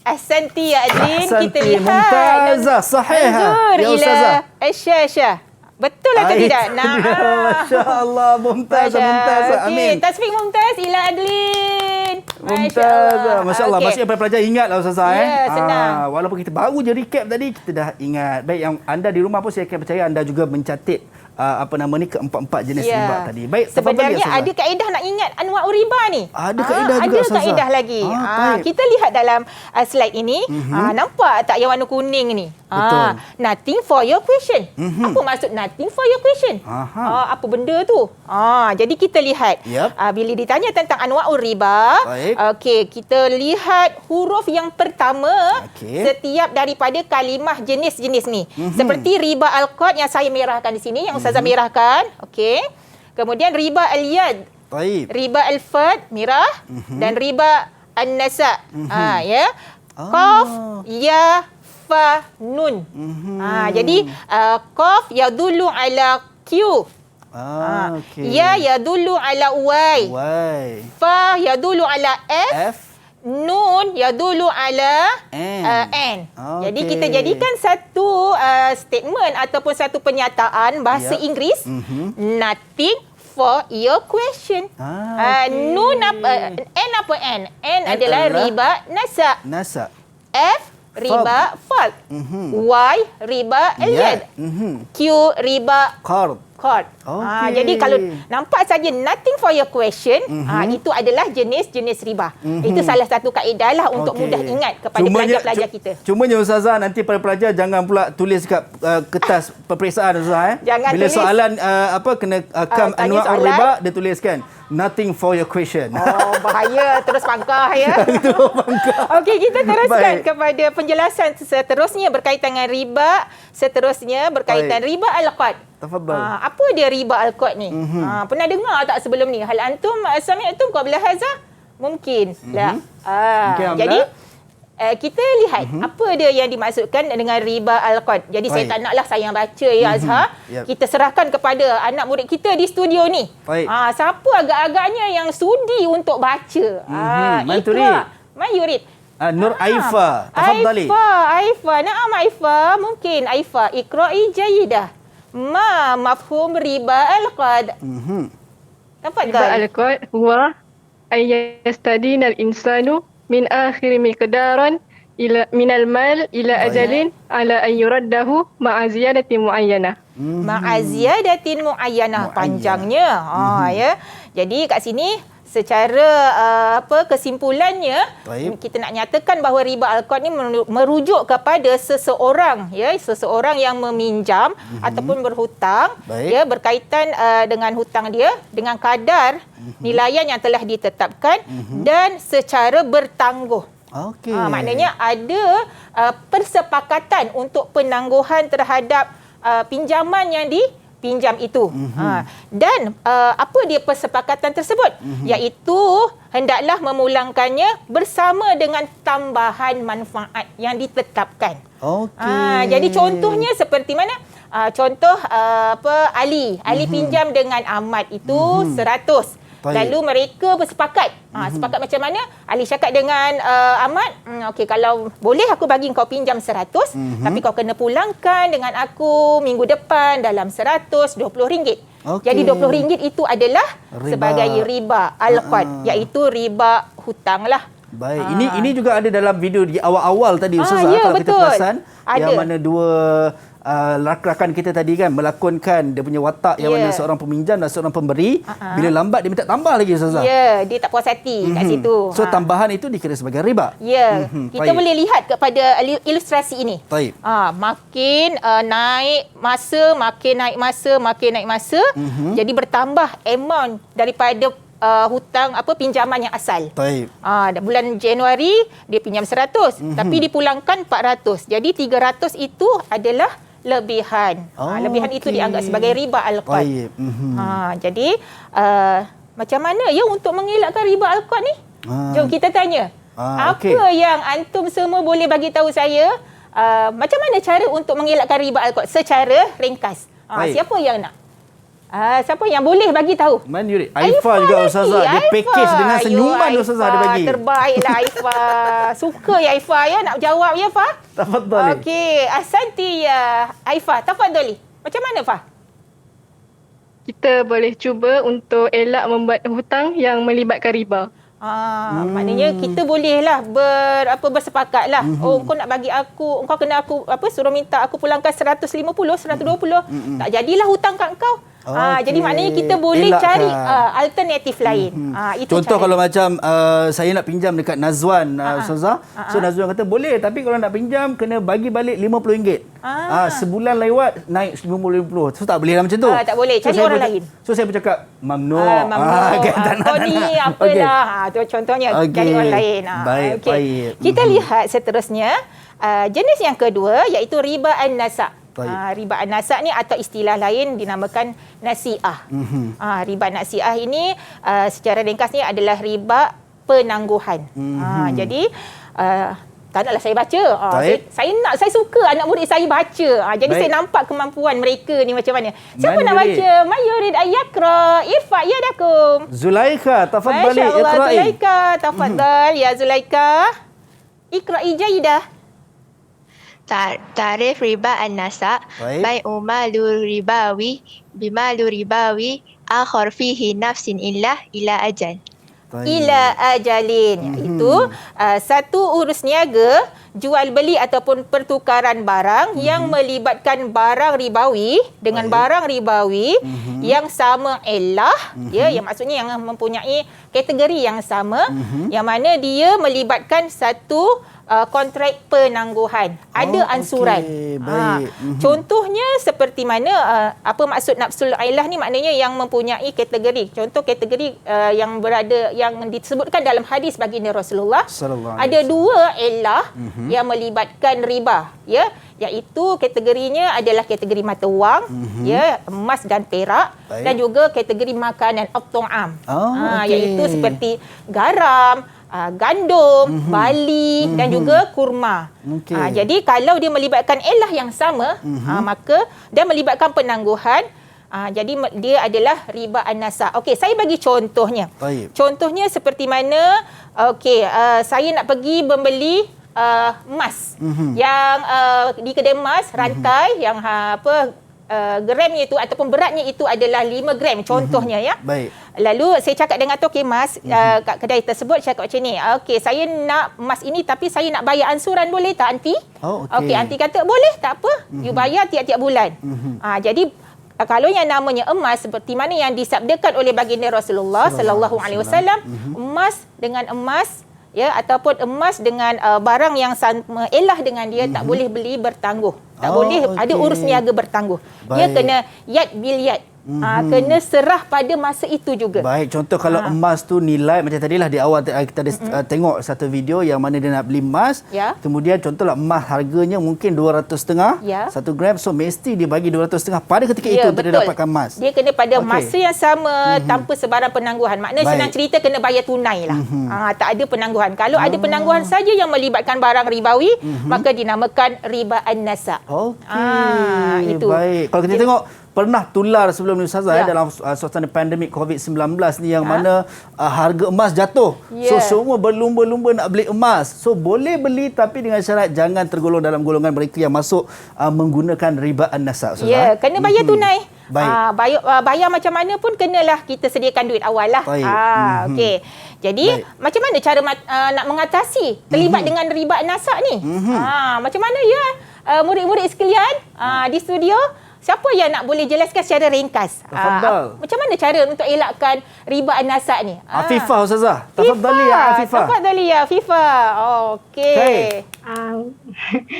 [SPEAKER 5] Ahsanti ya Adlin. Kita lihat.
[SPEAKER 4] Mumtazah, sahih.
[SPEAKER 5] Ya Ustazah. Asyah. Betul atau tidak?
[SPEAKER 4] Masya-Allah, mumtazah. Amin.
[SPEAKER 5] Tasfiq mumtaz ila Adlin.
[SPEAKER 4] Mumtaz. Masya-Allah.
[SPEAKER 5] Okey.
[SPEAKER 4] Maksudnya pelajar ingatlah Ustazah
[SPEAKER 5] Ya, senang.
[SPEAKER 4] walaupun kita baru je recap tadi, kita dah ingat. Baik, yang anda di rumah pun saya akan percaya anda juga mencatat keempat-empat jenis riba tadi. Baik,
[SPEAKER 5] sebenarnya ada kaedah nak ingat anwa'ur riba ni.
[SPEAKER 4] Ada kaedah juga
[SPEAKER 5] Ada
[SPEAKER 4] Ustazah.
[SPEAKER 5] kaedah lagi.
[SPEAKER 4] Baik.
[SPEAKER 5] Kita lihat dalam slide ini, nampak tak yang warna kuning ni?
[SPEAKER 4] Betul.
[SPEAKER 5] Nothing for your question. Apa maksud nothing for your question? Apa benda tu? Jadi kita lihat.
[SPEAKER 4] Yep.
[SPEAKER 5] Bila ditanya tentang anwa'ur riba, okey, kita lihat huruf yang pertama setiap daripada kalimah jenis-jenis ni. Seperti riba al-qad yang saya merahkan di sini, yang Ustazah merahkan. Okey. Kemudian riba al-yad. Riba al-fad merah dan riba an-nasa. Ya. Qaf, ya, fa, nun. Jadi qaf yadullu ala q. Ya yadullu ala y. Fa yadullu ala f. Nun yadullu ala n. Jadi kita jadikan satu statement ataupun satu pernyataan bahasa Inggeris, nothing for your question. Nun apa? N apa N? N adalah riba nasa. F riba fard. Y riba al-yad. Q riba qard. Jadi kalau nampak saja nothing for your question, itu adalah jenis-jenis riba. Itu salah satu kaedah lah untuk mudah ingat kepada pelajar-pelajar kita.
[SPEAKER 4] Cumanya Ustazah, nanti para pelajar jangan pula tulis kat kertas peperiksaan Ustazah.
[SPEAKER 5] Jangan
[SPEAKER 4] bila
[SPEAKER 5] tulis.
[SPEAKER 4] soalan kena kam anwa'ur riba, dia tuliskan nothing for your question.
[SPEAKER 5] Bahaya, terus pangkah ya. Okey, kita teruskan kepada penjelasan seterusnya berkaitan dengan riba. Seterusnya berkaitan riba al-qad.
[SPEAKER 4] Tafadhal.
[SPEAKER 5] Apa dia riba al-qad ni? Pernah dengar tak sebelum ni? Hal antum sami'tum qabla hadza? Mungkin. Jadi kita lihat apa dia yang dimaksudkan dengan riba al-qad. Jadi saya tak naklah saya yang baca ya Azhar. Kita serahkan kepada anak murid kita di studio ni. Siapa agak-agaknya yang sudi untuk baca? Man yurid.
[SPEAKER 4] Nur Aifa. Tafadhali.
[SPEAKER 5] Aifa. Naam Aifa. Mungkin Aifa. Iqra'i jayidah. Ma mafhum riba al-qad.
[SPEAKER 8] Riba al-qad huwa ayyastadina al-insanu min akhir miqdaran ila minal mal ila ajalin ala an yuraddahu ma'a ziyadatin muayyanah.
[SPEAKER 5] Ma'a ziyadatin muayyanah, panjangnya. Ya. Jadi kat sini secara kesimpulannya, kita nak nyatakan bahawa riba al-qad ni merujuk kepada seseorang yang meminjam ataupun berhutang ya, berkaitan dengan hutang dia dengan kadar nilaian yang telah ditetapkan dan secara bertangguh. Maknanya ada persepakatan untuk penangguhan terhadap pinjaman yang pinjam itu. Dan apa dia persepakatan tersebut? Iaitu hendaklah memulangkannya bersama dengan tambahan manfaat yang ditetapkan. Jadi contohnya seperti mana? Contoh Ali pinjam dengan Ahmad itu 100. Lalu mereka bersepakat. Sepakat macam mana? Ali cakap dengan Ahmad, okey, kalau boleh aku bagi kau pinjam 100, tapi kau kena pulangkan dengan aku minggu depan dalam RM120. Jadi RM20 itu adalah sebagai riba al-qad, iaitu riba hutang lah.
[SPEAKER 4] Baik, ini juga ada dalam video di awal-awal tadi Ustazah, kalau kita perasan, yang mana dua rakan kita tadi kan melakonkan dia punya watak yang mana seorang peminjam dan seorang pemberi. Bila lambat dia minta tambah lagi Ustazah.
[SPEAKER 5] Dia tak puas hati kat situ.
[SPEAKER 4] So tambahan itu dikira sebagai riba.
[SPEAKER 5] Kita boleh lihat kepada ilustrasi ini. Makin naik masa, makin naik masa, jadi bertambah amount daripada hutang pinjaman yang asal. Bulan Januari dia pinjam 100, tapi dipulangkan 400. Jadi 300 itu adalah lebihan. Lebihan itu dianggap sebagai riba al-qad. Jadi macam mana ya untuk mengelakkan riba al-qad ni? Jom kita tanya. Apa yang antum semua boleh bagi tahu saya? Macam mana cara untuk mengelakkan riba al-qad secara ringkas? Siapa yang nak? Siapa yang boleh bagi tahu?
[SPEAKER 4] Man yurid. Aifa juga Ustazah. Dia package dengan senyuman Ustazah dia bagi.
[SPEAKER 5] Terbaiklah Aifa. Suka ya Aifa ya nak jawab ya Fa?
[SPEAKER 4] Tafadhali.
[SPEAKER 5] Okey, asanti ya Aifa. Tafadhali. Macam mana Fa?
[SPEAKER 8] Kita boleh cuba untuk elak membuat hutang yang melibatkan riba.
[SPEAKER 5] Maknanya kita bolehlah bersepakatlah. Oh, kau nak bagi aku, kau kena aku suruh minta aku pulangkan 150, 120. Tak jadilah hutang kat kau. Jadi maknanya kita boleh cari alternatif lain. Itu
[SPEAKER 4] contoh
[SPEAKER 5] cara.
[SPEAKER 4] kalau macam saya nak pinjam dekat Nazwan, Ustazah. So Nazwan kata boleh, tapi kalau nak pinjam kena bagi balik RM50. Sebulan lewat naik RM50. So tak boleh lah macam tu.
[SPEAKER 5] Tak boleh, cari orang lain.
[SPEAKER 4] So saya bercakap mamnu.
[SPEAKER 5] Kau ni apalah. Tu contohnya cari orang lain.
[SPEAKER 4] Baik.
[SPEAKER 5] Kita lihat seterusnya jenis yang kedua iaitu riba an-nasa'. Riba an-nasa' ni atau istilah lain dinamakan nasi'ah. Riba nasi'ah ini secara ringkasnya adalah riba penangguhan. Jadi tak naklah saya baca. Saya suka anak murid saya baca. Jadi saya nampak kemampuan mereka ni macam mana. Siapa nak baca? Mayurid ayakra irfa yadakum.
[SPEAKER 4] Zulaikha, tafaddali
[SPEAKER 5] iqra'i.
[SPEAKER 4] Zulaikha,
[SPEAKER 5] tafaddal ya Zulaikha. Iqra'i jaidah.
[SPEAKER 7] Tarif riba an-nasa' bai'u malu ribawi bimalu ribawi akhar fihi nafsin illa ajal.
[SPEAKER 5] Ila ajalin, iaitu satu urus niaga, jual beli ataupun pertukaran barang yang melibatkan barang ribawi dengan barang ribawi yang sama elah, yang maksudnya yang mempunyai kategori yang sama, yang mana dia melibatkan satu kontrak penangguhan. Ada ansuran. Contohnya seperti mana, apa maksud nafsul ailah ni, maknanya yang mempunyai kategori. Contoh kategori yang disebutkan dalam hadis baginda Rasulullah. Ada dua ilah yang melibatkan riba, iaitu kategorinya adalah kategori mata wang, emas dan perak, dan juga kategori makanan at-ta'am. Iaitu seperti garam, gandum, bali dan juga kurma. Jadi kalau dia melibatkan elah yang sama, maka dia melibatkan penangguhan, jadi dia adalah riba an-nasa'. Okey, saya bagi contohnya. Contohnya seperti mana, saya nak pergi membeli emas yang di kedai emas rantai yang gramnya itu ataupun beratnya itu adalah 5 gram contohnya, ya. Lalu saya cakap dengan tu, okey mas, kat kedai tersebut cakap macam ni, okey saya nak emas ini tapi saya nak bayar ansuran, boleh tak anti? Okey, anti kata boleh, tak apa, you bayar tiap-tiap bulan. Jadi kalau yang namanya emas seperti mana yang disabdakan oleh baginda Rasulullah sallallahu alaihi wasallam, emas dengan emas, ataupun emas dengan barang yang sama elah dengan dia, tak boleh beli bertangguh. Tak boleh ada urus niaga bertangguh. Dia kena yad bil yad. Kena serah pada masa itu juga.
[SPEAKER 4] Baik, contoh kalau emas tu nilai macam tadilah di awal kita ada tengok satu video yang mana dia nak beli emas, kemudian contohlah emas harganya mungkin 200.5 1 gram, so mesti dia bagi 200.5 pada ketika itu untuk dia dapatkan emas.
[SPEAKER 5] Dia kena pada masa yang sama, tanpa sebarang penangguhan. Maknanya senang cerita kena bayar tunai lah. Tak ada penangguhan. Kalau ada penangguhan saja yang melibatkan barang ribawi, maka dinamakan riba an-nasa'. Itu.
[SPEAKER 4] Baik. Kalau kita tengok pernah tular sebelum ni Ustazah dalam suasana pandemik COVID-19 ni yang mana harga emas jatuh. So semua berlumba-lumba nak beli emas. So boleh beli tapi dengan syarat jangan tergolong dalam golongan mereka yang masuk menggunakan riba an-nasa'.
[SPEAKER 5] Kena bayar tunai. Bayar macam mana pun kenalah kita sediakan duit awal lah. Okey. Jadi macam mana cara nak mengatasi terlibat dengan riba an-nasa' ni? Macam mana murid-murid sekalian di studio? Siapa yang nak boleh jelaskan secara ringkas? Macam mana cara untuk elakkan riba an-nasa' ni?
[SPEAKER 4] Afifah Ustazah. Tafadhali ya Afifah.
[SPEAKER 5] Tafadhali ya Afifah. Okey.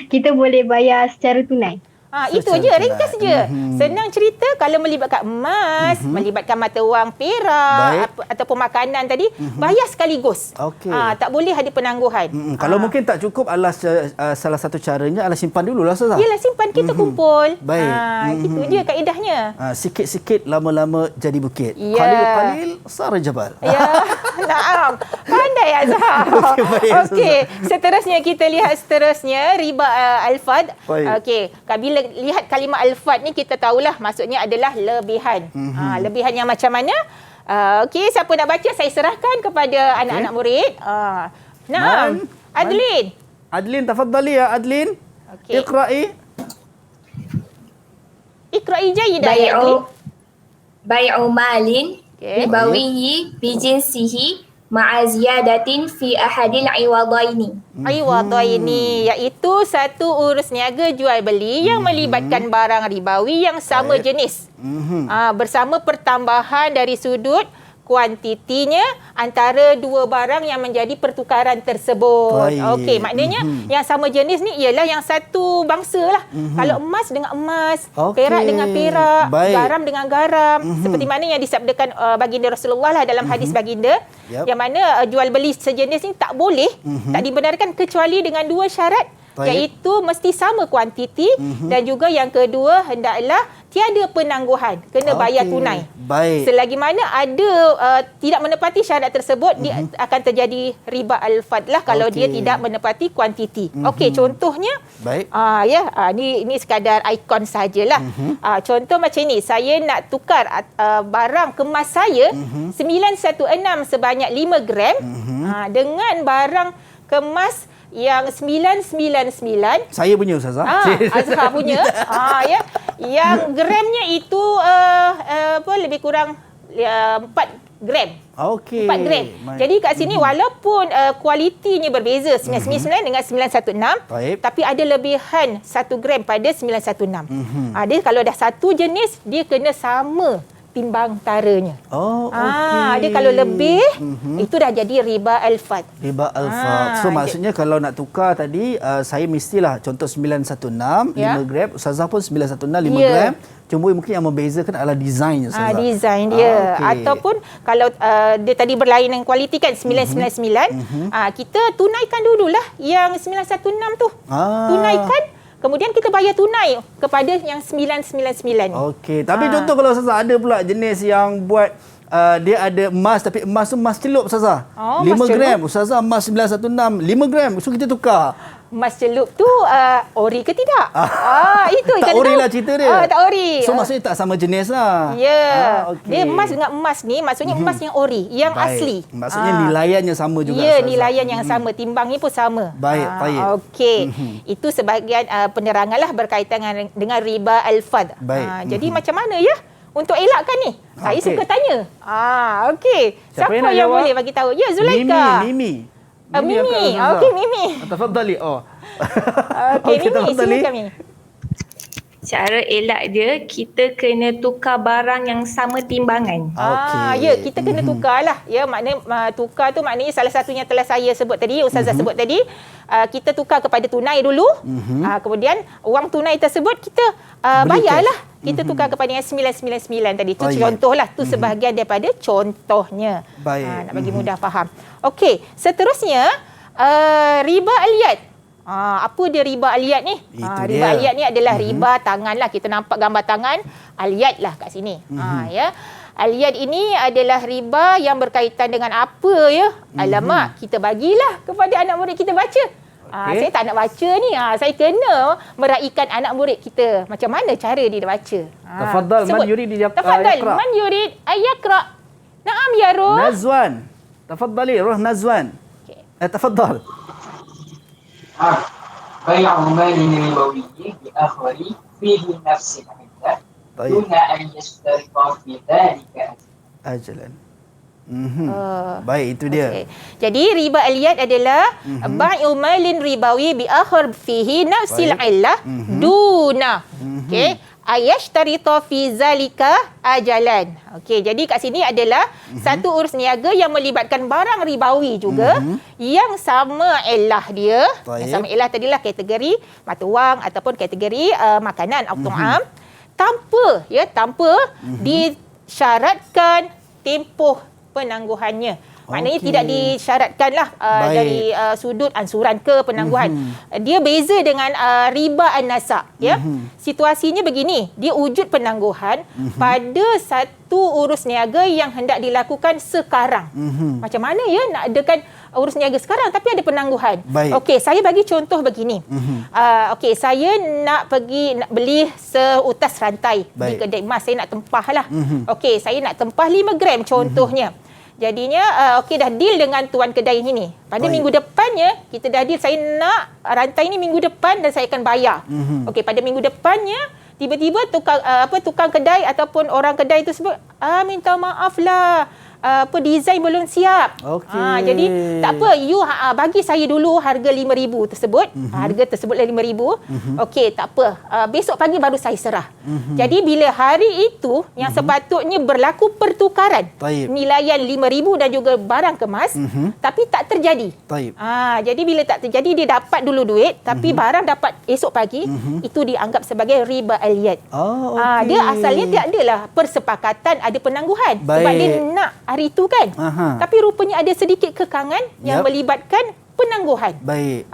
[SPEAKER 14] Kita boleh bayar secara tunai.
[SPEAKER 5] Itu je, ringkas je. Senang cerita, kalau melibatkan emas, melibatkan mata wang, perak ataupun makanan tadi, bayar sekaligus. Tak boleh ada penangguhan.
[SPEAKER 4] Kalau mungkin tak cukup, salah satu caranya adalah simpan dululah Ustazah.
[SPEAKER 5] Yalah, simpan, kita kumpul.
[SPEAKER 4] Baik.
[SPEAKER 5] Itu je kaedahnya.
[SPEAKER 4] Sikit-sikit lama-lama jadi bukit. Qalil sara jabal.
[SPEAKER 5] Naam. Pandai Azhar. Okey, seterusnya kita lihat riba al-fad. Okey, bila lihat kalimah al-fad ni kita tahulah maksudnya adalah lebihan. Lebihan yang macam mana? Okey, siapa nak baca saya serahkan kepada anak-anak murid. Naam. Adlin,
[SPEAKER 4] tafadhali ya Adlin. Iqra'i.
[SPEAKER 5] Iqra'i jayyidan ya Adlin.
[SPEAKER 16] Bai'u malin ribawiyyi bijinsihi ma'a ziyadatin fi ahadil iwadaini.
[SPEAKER 5] Iwadaini iaitu satu urus niaga jual beli yang melibatkan barang ribawi yang sama jenis. Bersama pertambahan dari sudut kuantitinya antara dua barang yang menjadi pertukaran tersebut. Okey, maknanya yang sama jenis ni ialah yang satu bangsa lah. Kalau emas dengan emas, perak dengan perak, garam dengan garam. Seperti mana yang disabdakan baginda Rasulullah lah dalam hadis baginda, yang mana jual beli sejenis ni tak boleh, tak dibenarkan kecuali dengan dua syarat, iaitu mesti sama kuantiti dan juga yang kedua hendaklah tiada penangguhan, kena bayar tunai. Selagi mana ada tidak menepati syarat tersebut, dia akan terjadi riba al-fadlah kalau dia tidak menepati kuantiti. Okey, contohnya ni sekadar ikon sajalah. Contoh macam ni, saya nak tukar barang kemas saya 916 sebanyak 5 gram dengan barang kemas yang 999.
[SPEAKER 4] Saya punya Ustazah.
[SPEAKER 5] Azhar punya. Yang gramnya itu lebih kurang 4 gram.
[SPEAKER 4] Okey.
[SPEAKER 5] 4 gram. Jadi kat sini walaupun kualitinya berbeza 999 dengan 916, tapi ada lebihan 1 gram pada 916. Dia kalau dah satu jenis, dia kena sama timbang taranya. Dia kalau lebih, itu dah jadi riba al-fad.
[SPEAKER 4] Riba al-fad. So maksudnya kalau nak tukar tadi, saya mestilah contoh 916 5 gram, Ustazah pun 916 5 gram. Cuma mungkin yang membezakan adalah desainnya, Ustazah.
[SPEAKER 5] Desain dia. Ataupun kalau dia tadi berlainan dengan kualiti kan 999, kita tunaikan dululah yang 916 tu. Tunaikan. Kemudian kita bayar tunai kepada yang 999.
[SPEAKER 4] Okey, tapi contoh kalau Ustazah ada pula jenis yang buat dia ada emas, tapi emas tu emas celup Ustazah. 5 gram, Ustazah emas 916 5 gram, so kita tukar.
[SPEAKER 5] Emas celup tu ori ke tidak? Itu
[SPEAKER 4] tak ori lah cerita dia.
[SPEAKER 5] Tak ori.
[SPEAKER 4] So maksudnya tak sama jenis lah.
[SPEAKER 5] Dia emas dengan emas ni maksudnya emas yang ori, yang asli.
[SPEAKER 4] Maksudnya nilaiannya sama juga.
[SPEAKER 5] Nilaian yang sama, timbangnya pun sama.
[SPEAKER 4] Baik.
[SPEAKER 5] Okey. Itu sebahagian penerangan lah berkaitan dengan riba al-fad. Jadi macam mana ya untuk elakkan ni? Saya suka tanya. Okey. Siapa yang boleh bagi tahu? Ya, Zulaika.
[SPEAKER 4] Mimi.
[SPEAKER 5] Mimi. Okey, Mimi.
[SPEAKER 4] Tafadhali.
[SPEAKER 5] Okey, Mimi, silakan Mimi.
[SPEAKER 1] Cara elak dia, kita kena tukar barang yang sama timbangan.
[SPEAKER 5] Kita kena tukarlah. Maknanya tukar tu maknanya salah satunya telah saya sebut tadi, Ustazah sebut tadi, kita tukar kepada tunai dulu. Kemudian wang tunai tersebut kita bayarlah. Kita tukar kepada yang 999 tadi. Itu contohlah, tu sebahagian daripada contohnya. Nak bagi mudah faham. Okey, seterusnya riba al-yad. Apa dia riba al-yad ni? Riba al-yad ni adalah riba tangan lah. Kita nampak gambar tangan al-yad lah kat sini. Al-yad ini adalah riba yang berkaitan dengan apa ya? Alamak, kita bagilah kepada anak murid kita baca. Saya tak nak baca ni. Saya kena meraihkan anak murid kita. Macam mana cara dia baca?
[SPEAKER 4] Tafadhal, man yurid yaqra.
[SPEAKER 5] Tafadhal, man yurid ayaqra. Naam ya Ruh.
[SPEAKER 4] Nazwan. Tafadhali Ruh Nazwan. Tafadhal.
[SPEAKER 9] بيع مال ربوي بآخر فيه نفس العدة دون أن يشترط في ذلك
[SPEAKER 4] أجلا. Baik, itu dia.
[SPEAKER 5] Jadi riba al-yad adalah bai'u malin ribawi bi akhar fihi nafsil illah duna. Okey, ayashtarita fi zalika ajalan. Okey, jadi kat sini adalah satu urus niaga yang melibatkan barang ribawi juga yang sama illah dia. Yang sama illah tadilah kategori mata wang ataupun kategori makanan atau tu'am, tanpa disyaratkan tempoh penangguhannya. Maknanya tidak disyaratkanlah dari sudut ansuran ke penangguhan. Dia beza dengan riba an-nasa. Situasinya begini, dia wujud penangguhan pada satu urus niaga yang hendak dilakukan sekarang. Macam mana ya nak adakan urus niaga sekarang tapi ada penangguhan? Okey, saya bagi contoh begini. Okey, saya nak beli seutas rantai di kedai emas, saya nak tempah lah. Okey, saya nak tempah 5 gram contohnya. Jadinya okey, dah deal dengan tuan kedai ini. Pada minggu depannya kita dah deal, saya nak rantai ini minggu depan dan saya akan bayar. Okey, pada minggu depannya tiba-tiba tukang kedai ataupun orang kedai itu sebut, minta maaf lah, design belum siap.
[SPEAKER 4] Okey.
[SPEAKER 5] Jadi tak apa, you bagi saya dulu harga 5,000 tersebut. Harga tersebutlah 5,000. Okey, tak apa. Besok pagi baru saya serah. Jadi bila hari itu yang sepatutnya berlaku pertukaran
[SPEAKER 4] Taib.
[SPEAKER 5] nilaian 5,000 dan juga barang kemas, tapi tak terjadi.
[SPEAKER 4] Taib.
[SPEAKER 5] Jadi bila tak terjadi, dia dapat dulu duit tapi barang dapat esok pagi, itu dianggap sebagai riba aliyat. Dia asalnya dia adalah persepakatan, ada penangguhan.
[SPEAKER 4] Baik.
[SPEAKER 5] Sebab dia nak hari itu kan. Tapi rupanya ada sedikit kekangan yang melibatkan penangguhan.
[SPEAKER 4] Baik.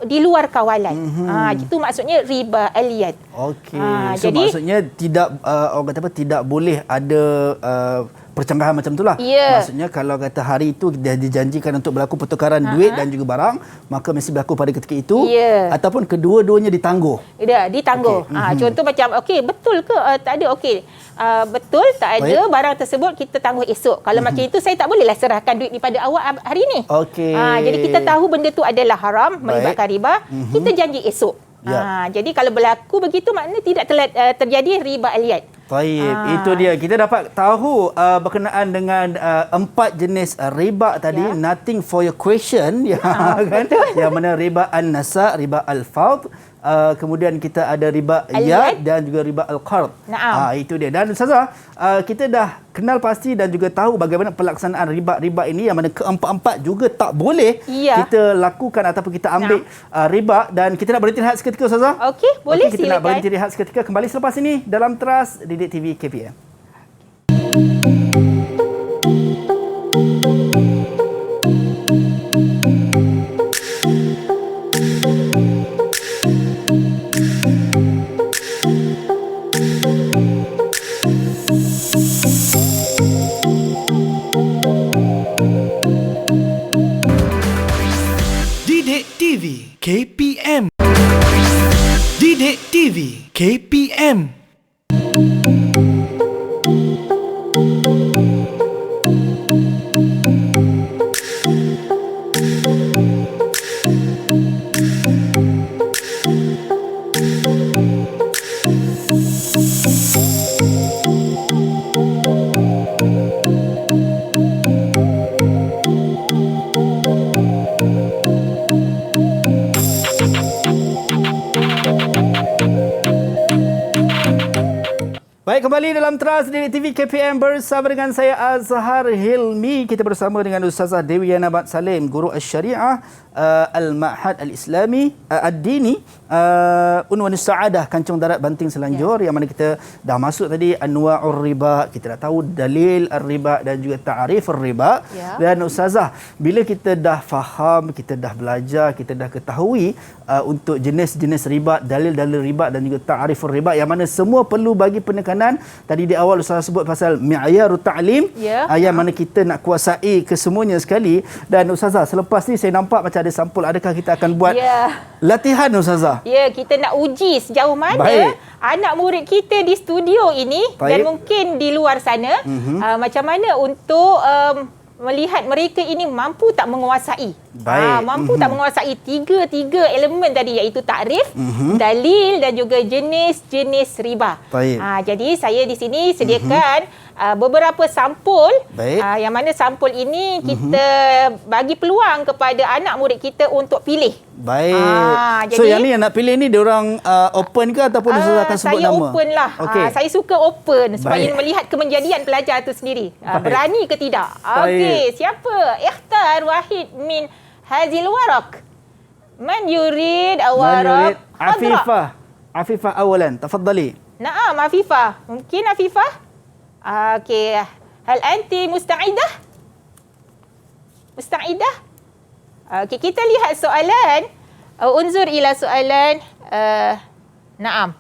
[SPEAKER 5] Di luar kawalan. Itu maksudnya riba aliyat.
[SPEAKER 4] Okey. So
[SPEAKER 5] Jadi
[SPEAKER 4] maksudnya tidak orang kata apa, tidak boleh ada percanggahan macam itulah.
[SPEAKER 5] Ya.
[SPEAKER 4] Maksudnya kalau kata hari itu dah dijanjikan untuk berlaku pertukaran duit dan juga barang, maka mesti berlaku pada ketika itu, ataupun kedua-duanya ditangguh.
[SPEAKER 5] Dia ditangguh. Contoh macam betul ke tak ada, betul tak ada, barang tersebut kita tangguh esok. Kalau macam itu saya tak bolehlah serahkan duit daripada awak hari ni. Jadi kita tahu benda tu adalah haram, melibatkan riba, kita janji esok. Jadi kalau berlaku begitu maknanya tidak terjadi riba aliyat.
[SPEAKER 4] Baik, itu dia. Kita dapat tahu berkenaan dengan 4 jenis riba tadi. Nothing for your question, kan? Yang mana riba an-nasa, riba al-fard, kemudian kita ada riba yad dan juga riba al-qard. Itu dia. Dan Ustazah, kita dah kenal pasti dan juga tahu bagaimana pelaksanaan riba-riba ini, yang mana keempat-empat juga tak boleh kita lakukan ataupun kita ambil riba. Dan kita nak berhenti rehat seketika, Ustazah.
[SPEAKER 5] Okey, boleh,
[SPEAKER 4] kita nak berhenti rehat seketika. Kembali selepas ini dalam Teras Didik TV KPM.
[SPEAKER 12] Didik TV KPM. Didik TV KPM.
[SPEAKER 4] Baik, kembali dalam Teras Didik TV KPM bersama dengan saya Azhar Hilmi. Kita bersama dengan Ustazah Dewiana Mat Salim, Guru Asy-Syariah Al-Ma'had Al-Islami Ad-Dini Unwanus Sa'adah, Kancung Darat Banting Selanjur, yang mana kita dah masuk tadi anwa'ur riba, kita dah tahu dalil ar-riba dan juga ta'rif ar-riba. Dan Ustazah, bila kita dah faham, kita dah belajar, kita dah ketahui untuk jenis-jenis riba, dalil-dalil riba dan juga ta'rif ar-riba, yang mana semua perlu bagi penekanan. Tadi di awal Ustazah sebut pasal mi'yarut ta'lim, yang mana kita nak kuasai kesemuanya sekali. Dan Ustazah, selepas ni saya nampak macam ada sampul. Adakah kita akan buat latihan, Ustazah?
[SPEAKER 5] Kita nak uji sejauh mana anak murid kita di studio ini dan mungkin di luar sana, macam mana untuk melihat mereka ini mampu tak menguasai. Mampu tak menguasai tiga elemen tadi, iaitu takrif, dalil dan juga jenis-jenis riba. Jadi saya di sini sediakan beberapa sampul, yang mana sampul ini kita bagi peluang kepada anak murid kita untuk pilih.
[SPEAKER 4] So yang ni yang nak pilih ni dia orang open ke ataupun Ustazah akan sebut nama?
[SPEAKER 5] Saya open lah. Saya suka open supaya melihat kemenjadian pelajar itu sendiri. Berani ke tidak? Okey, siapa? Ikhtar wahid min hazil waraq. Man yurid awaraq?
[SPEAKER 4] Afifah awalan, tafadhali.
[SPEAKER 5] Naam, Afifah. Mungkin Afifah? Okey. Hal anti musta'idah? Musta'idah? Okey, kita lihat soalan. Unzur ila soalan. Naam.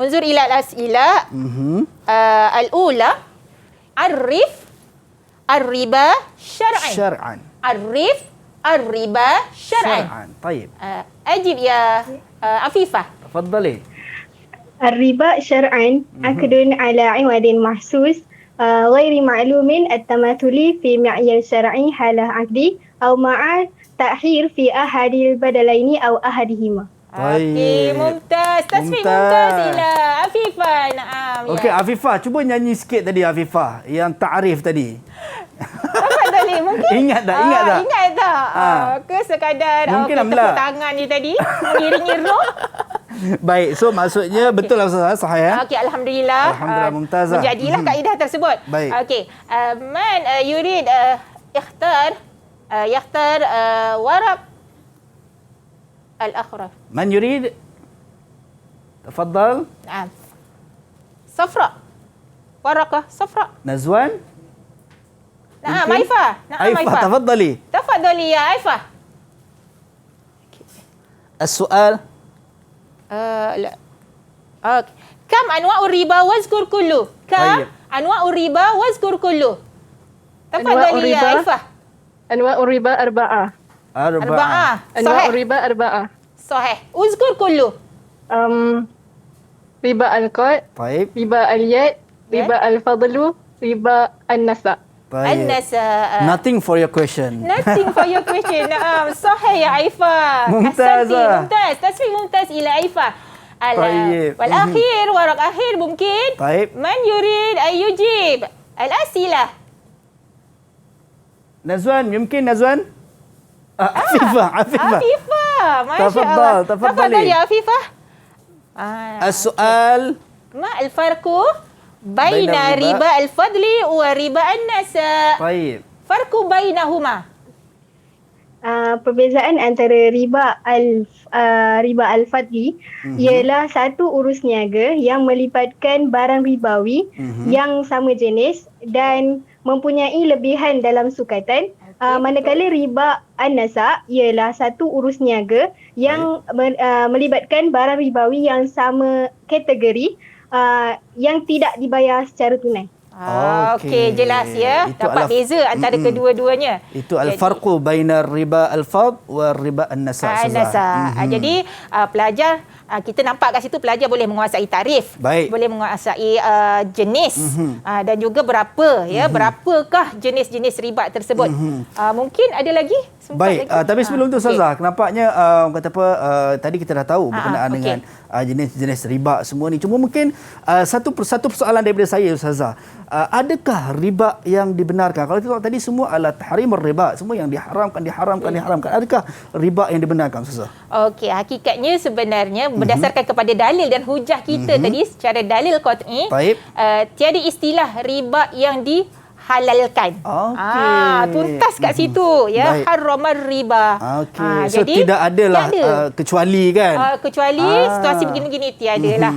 [SPEAKER 5] Unzur ila al-as'ila. Al-ula. Arif ar-riba syar'an. Arif ar-riba syar'an.
[SPEAKER 4] Baik.
[SPEAKER 5] Ajib ya Afifah.
[SPEAKER 4] Tafadhali.
[SPEAKER 14] الربا شرعا عقد على عوض محسوس غير معلوم التماثل في معيار شرعي حال عقد أو مع تأخير في أحد البدلين أو أحدهما.
[SPEAKER 5] Okey, mumtaz. Tasfiq mumtaz ila Afifah. Naam.
[SPEAKER 4] Okey, Afifah, cuba nyanyi sikit tadi Afifah yang ta'rif tadi.
[SPEAKER 5] Tafadhali, mungkin.
[SPEAKER 4] Ingat tak? Ingat tak?
[SPEAKER 5] Ingat tak? Ke sekadar tepuk tangan ni tadi mengiringi roh.
[SPEAKER 4] Baik, so maksudnya betul lah Ustazah, sahih ya?
[SPEAKER 5] Okey, alhamdulillah.
[SPEAKER 4] Alhamdulillah mumtazah.
[SPEAKER 5] Menjadilah kaedah tersebut.
[SPEAKER 4] Baik.
[SPEAKER 5] Okey. Man yurid yakhtar waraq al-akhraf.
[SPEAKER 4] Man yurid تفضل.
[SPEAKER 5] نعم. صفراء. ورقة صفراء.
[SPEAKER 4] نزوان.
[SPEAKER 5] نعم عيفة. نعم
[SPEAKER 4] عيفة تفضلي.
[SPEAKER 5] تفضلي يا عيفة.
[SPEAKER 4] السؤال.
[SPEAKER 5] لا. أوكي. كم أنواع الربا واذكر كله. كم أنواع الربا واذكر كله. تفضلي يا عيفة.
[SPEAKER 8] أنواع الربا أربعة.
[SPEAKER 5] صحيح.
[SPEAKER 8] الربا أربعة.
[SPEAKER 5] صحيح. اذكر كله.
[SPEAKER 8] ربا القرض.
[SPEAKER 4] طيب.
[SPEAKER 8] ربا اليد. ربا الفضل. ربا النساء.
[SPEAKER 5] النساء.
[SPEAKER 4] Nothing for your question.
[SPEAKER 5] Nothing for your question. نعم صحيح يا عيفة.
[SPEAKER 4] ممتازة.
[SPEAKER 5] ممتاز. تصفيق ممتاز إلى عيفة.
[SPEAKER 4] طيب.
[SPEAKER 5] والأخير ورق أخير ممكن.
[SPEAKER 4] طيب.
[SPEAKER 5] من يريد أن يجيب الأسئلة؟
[SPEAKER 4] نزوان يمكن نزوان؟ عفيفة.
[SPEAKER 5] عفيفة. ما شاء الله. تفضل يا عفيفة.
[SPEAKER 4] السؤال.
[SPEAKER 5] ما الفرق بين ربا الفضل وربا النساء؟
[SPEAKER 4] طيب.
[SPEAKER 5] فرق بينهما.
[SPEAKER 14] Perbezaan antara riba al-fadli ialah satu urus niaga yang melibatkan barang ribawi yang sama jenis dan mempunyai lebihan dalam sukatan. Manakala riba an-nasa ialah satu urus niaga yang melibatkan barang ribawi yang sama kategori yang tidak dibayar secara tunai.
[SPEAKER 5] Okey, jelas ya. Dapat beza antara kedua-duanya.
[SPEAKER 4] Itu al-farqu baina riba al-fadl wa riba an-nasa.
[SPEAKER 5] Jadi pelajar kita nampak kat situ pelajar boleh menguasai tarif, boleh menguasai jenis dan juga berapakah jenis-jenis riba tersebut. Mungkin ada lagi
[SPEAKER 4] sempat lagi. Tapi sebelum tu Ustazah, nampaknya kata apa tadi kita dah tahu berkenaan dengan jenis-jenis riba semua ni. Cuma mungkin satu persoalan daripada saya Ustazah. Adakah riba yang dibenarkan? Kalau kita tadi semua adalah tahrim riba, semua yang diharamkan. Adakah riba yang dibenarkan Ustazah?
[SPEAKER 5] Okey, hakikatnya sebenarnya berdasarkan kepada dalil dan hujah kita tadi secara dalil qat'i, tiada istilah riba yang dihalalkan. Tuntas kat situ ya, haramar riba.
[SPEAKER 4] So
[SPEAKER 5] jadi
[SPEAKER 4] tidak adalah kecuali kan?
[SPEAKER 5] Kecuali situasi begini-gini tiadalah.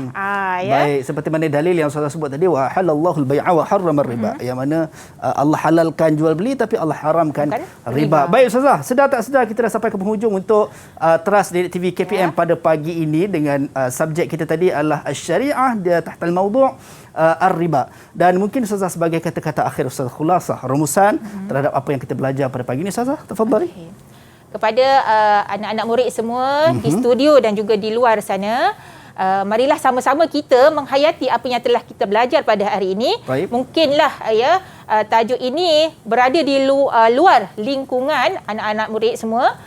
[SPEAKER 4] Baik, seperti mana dalil yang Ustazah sebut tadi, wa halallahu al-bai'a wa harramar riba, yang mana Allah halalkan jual beli tapi Allah haramkan riba. Baik Ustazah, sedar tak sedar kita dah sampai ke penghujung untuk Teras Didik TV KPM pada pagi ini dengan subjek kita tadi adalah syariah dia tahta al-mawdu' ar-riba. Dan mungkin Ustazah sebagai kata-kata akhir Ustazah khulasah rumusan terhadap apa yang kita belajar pada pagi ini Ustazah, tafadhali.
[SPEAKER 5] Kepada anak-anak murid semua di studio dan juga di luar sana, marilah sama-sama kita menghayati apa yang telah kita belajar pada hari ini. Mungkinlah tajuk ini berada di luar lingkungan anak-anak murid semua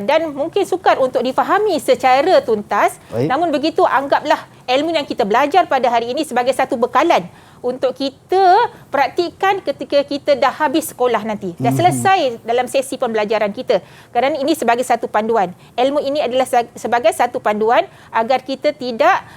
[SPEAKER 5] dan mungkin sukar untuk difahami secara tuntas. Namun begitu, anggaplah ilmu yang kita belajar pada hari ini sebagai satu bekalan untuk kita praktikkan ketika kita dah habis sekolah nanti, dah selesai dalam sesi pembelajaran kita. Kerana ini sebagai satu panduan. Ilmu ini adalah sebagai satu panduan agar kita tidak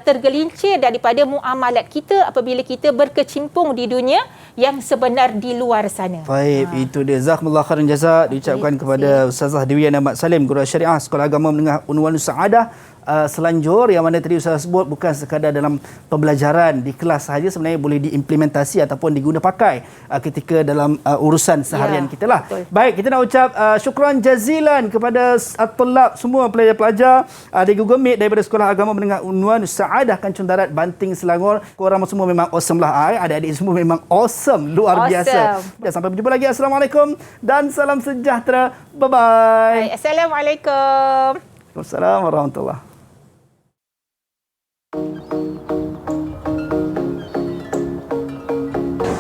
[SPEAKER 5] tergelincir daripada muamalat kita apabila kita berkecimpung di dunia yang sebenar di luar sana.
[SPEAKER 4] Baik, itu dia. Jazakumullah khairan jazak diucapkan kepada Ustazah Dewiana Mat Salim, Guru Syariah Sekolah Agama Menengah Unwanus Saadah Selanjur, yang mana tadi Ustazah sebut bukan sekadar dalam pembelajaran di kelas sahaja, sebenarnya boleh diimplementasi ataupun diguna pakai ketika dalam urusan seharian kita lah. Baik, kita nak ucap syukran jazilan kepada at-tullab, semua pelajar-pelajar di Google Meet daripada Sekolah Agama Menengah Unwanus Saadah Kancung Darat Banting Selangor. Korang semua memang awesome lah. Adik-adik semua memang awesome, luar biasa. Dan sampai berjumpa lagi. Assalamualaikum dan salam sejahtera. Bye-bye.
[SPEAKER 5] Assalamualaikum.
[SPEAKER 4] Waalaikumsalam warahmatullahi.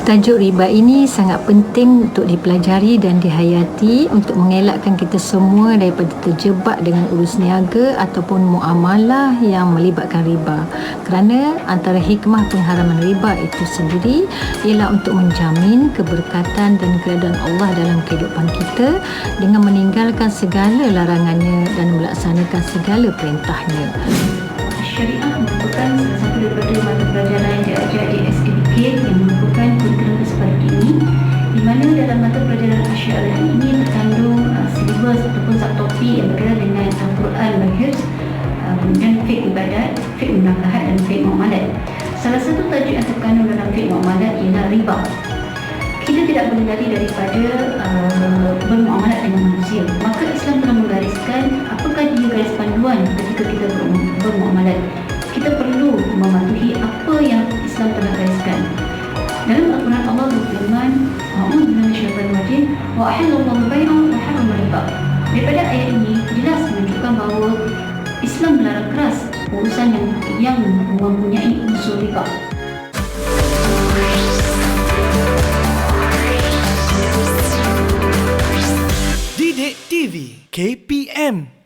[SPEAKER 17] Tajuk riba ini sangat penting untuk dipelajari dan dihayati untuk mengelakkan kita semua daripada terjebak dengan urus niaga ataupun muamalah yang melibatkan riba. Kerana antara hikmah pengharaman riba itu sendiri ialah untuk menjamin keberkatan dan keredaan Allah dalam kehidupan kita dengan meninggalkan segala larangannya dan melaksanakan segala perintahnya.
[SPEAKER 18] Syariah merupakan salah satu daripada mata pelajaran yang diajar di SMK yang merupakan kurikulum seperti ini, di mana dalam mata pelajaran Syariah ini terkandung silibus ataupun subtopik yang berkaitan dengan Al-Quran dan Hifz, kemudian fiqh ibadat, fiqh munakahat dan fiqh muamalat. Salah satu tajuk yang terkandung dalam fiqh muamalat ialah riba. Kita tidak boleh lari daripada bermuamalat dengan manusia. Maka Islam telah menggariskan apakah dia garis panduan ketika kita bermuamalat. Kita perlu mematuhi apa yang Islam telah gariskan. Dalam Al-Quran Allah berfirman, "A'udzu billahi minasyaitonir rajim, wa ahallallahu al-bai'a wa harrama riba." Daripada ayat ini jelas menunjukkan bahawa Islam melarang keras urusan yang mempunyai unsur riba.
[SPEAKER 12] Didik TV KPM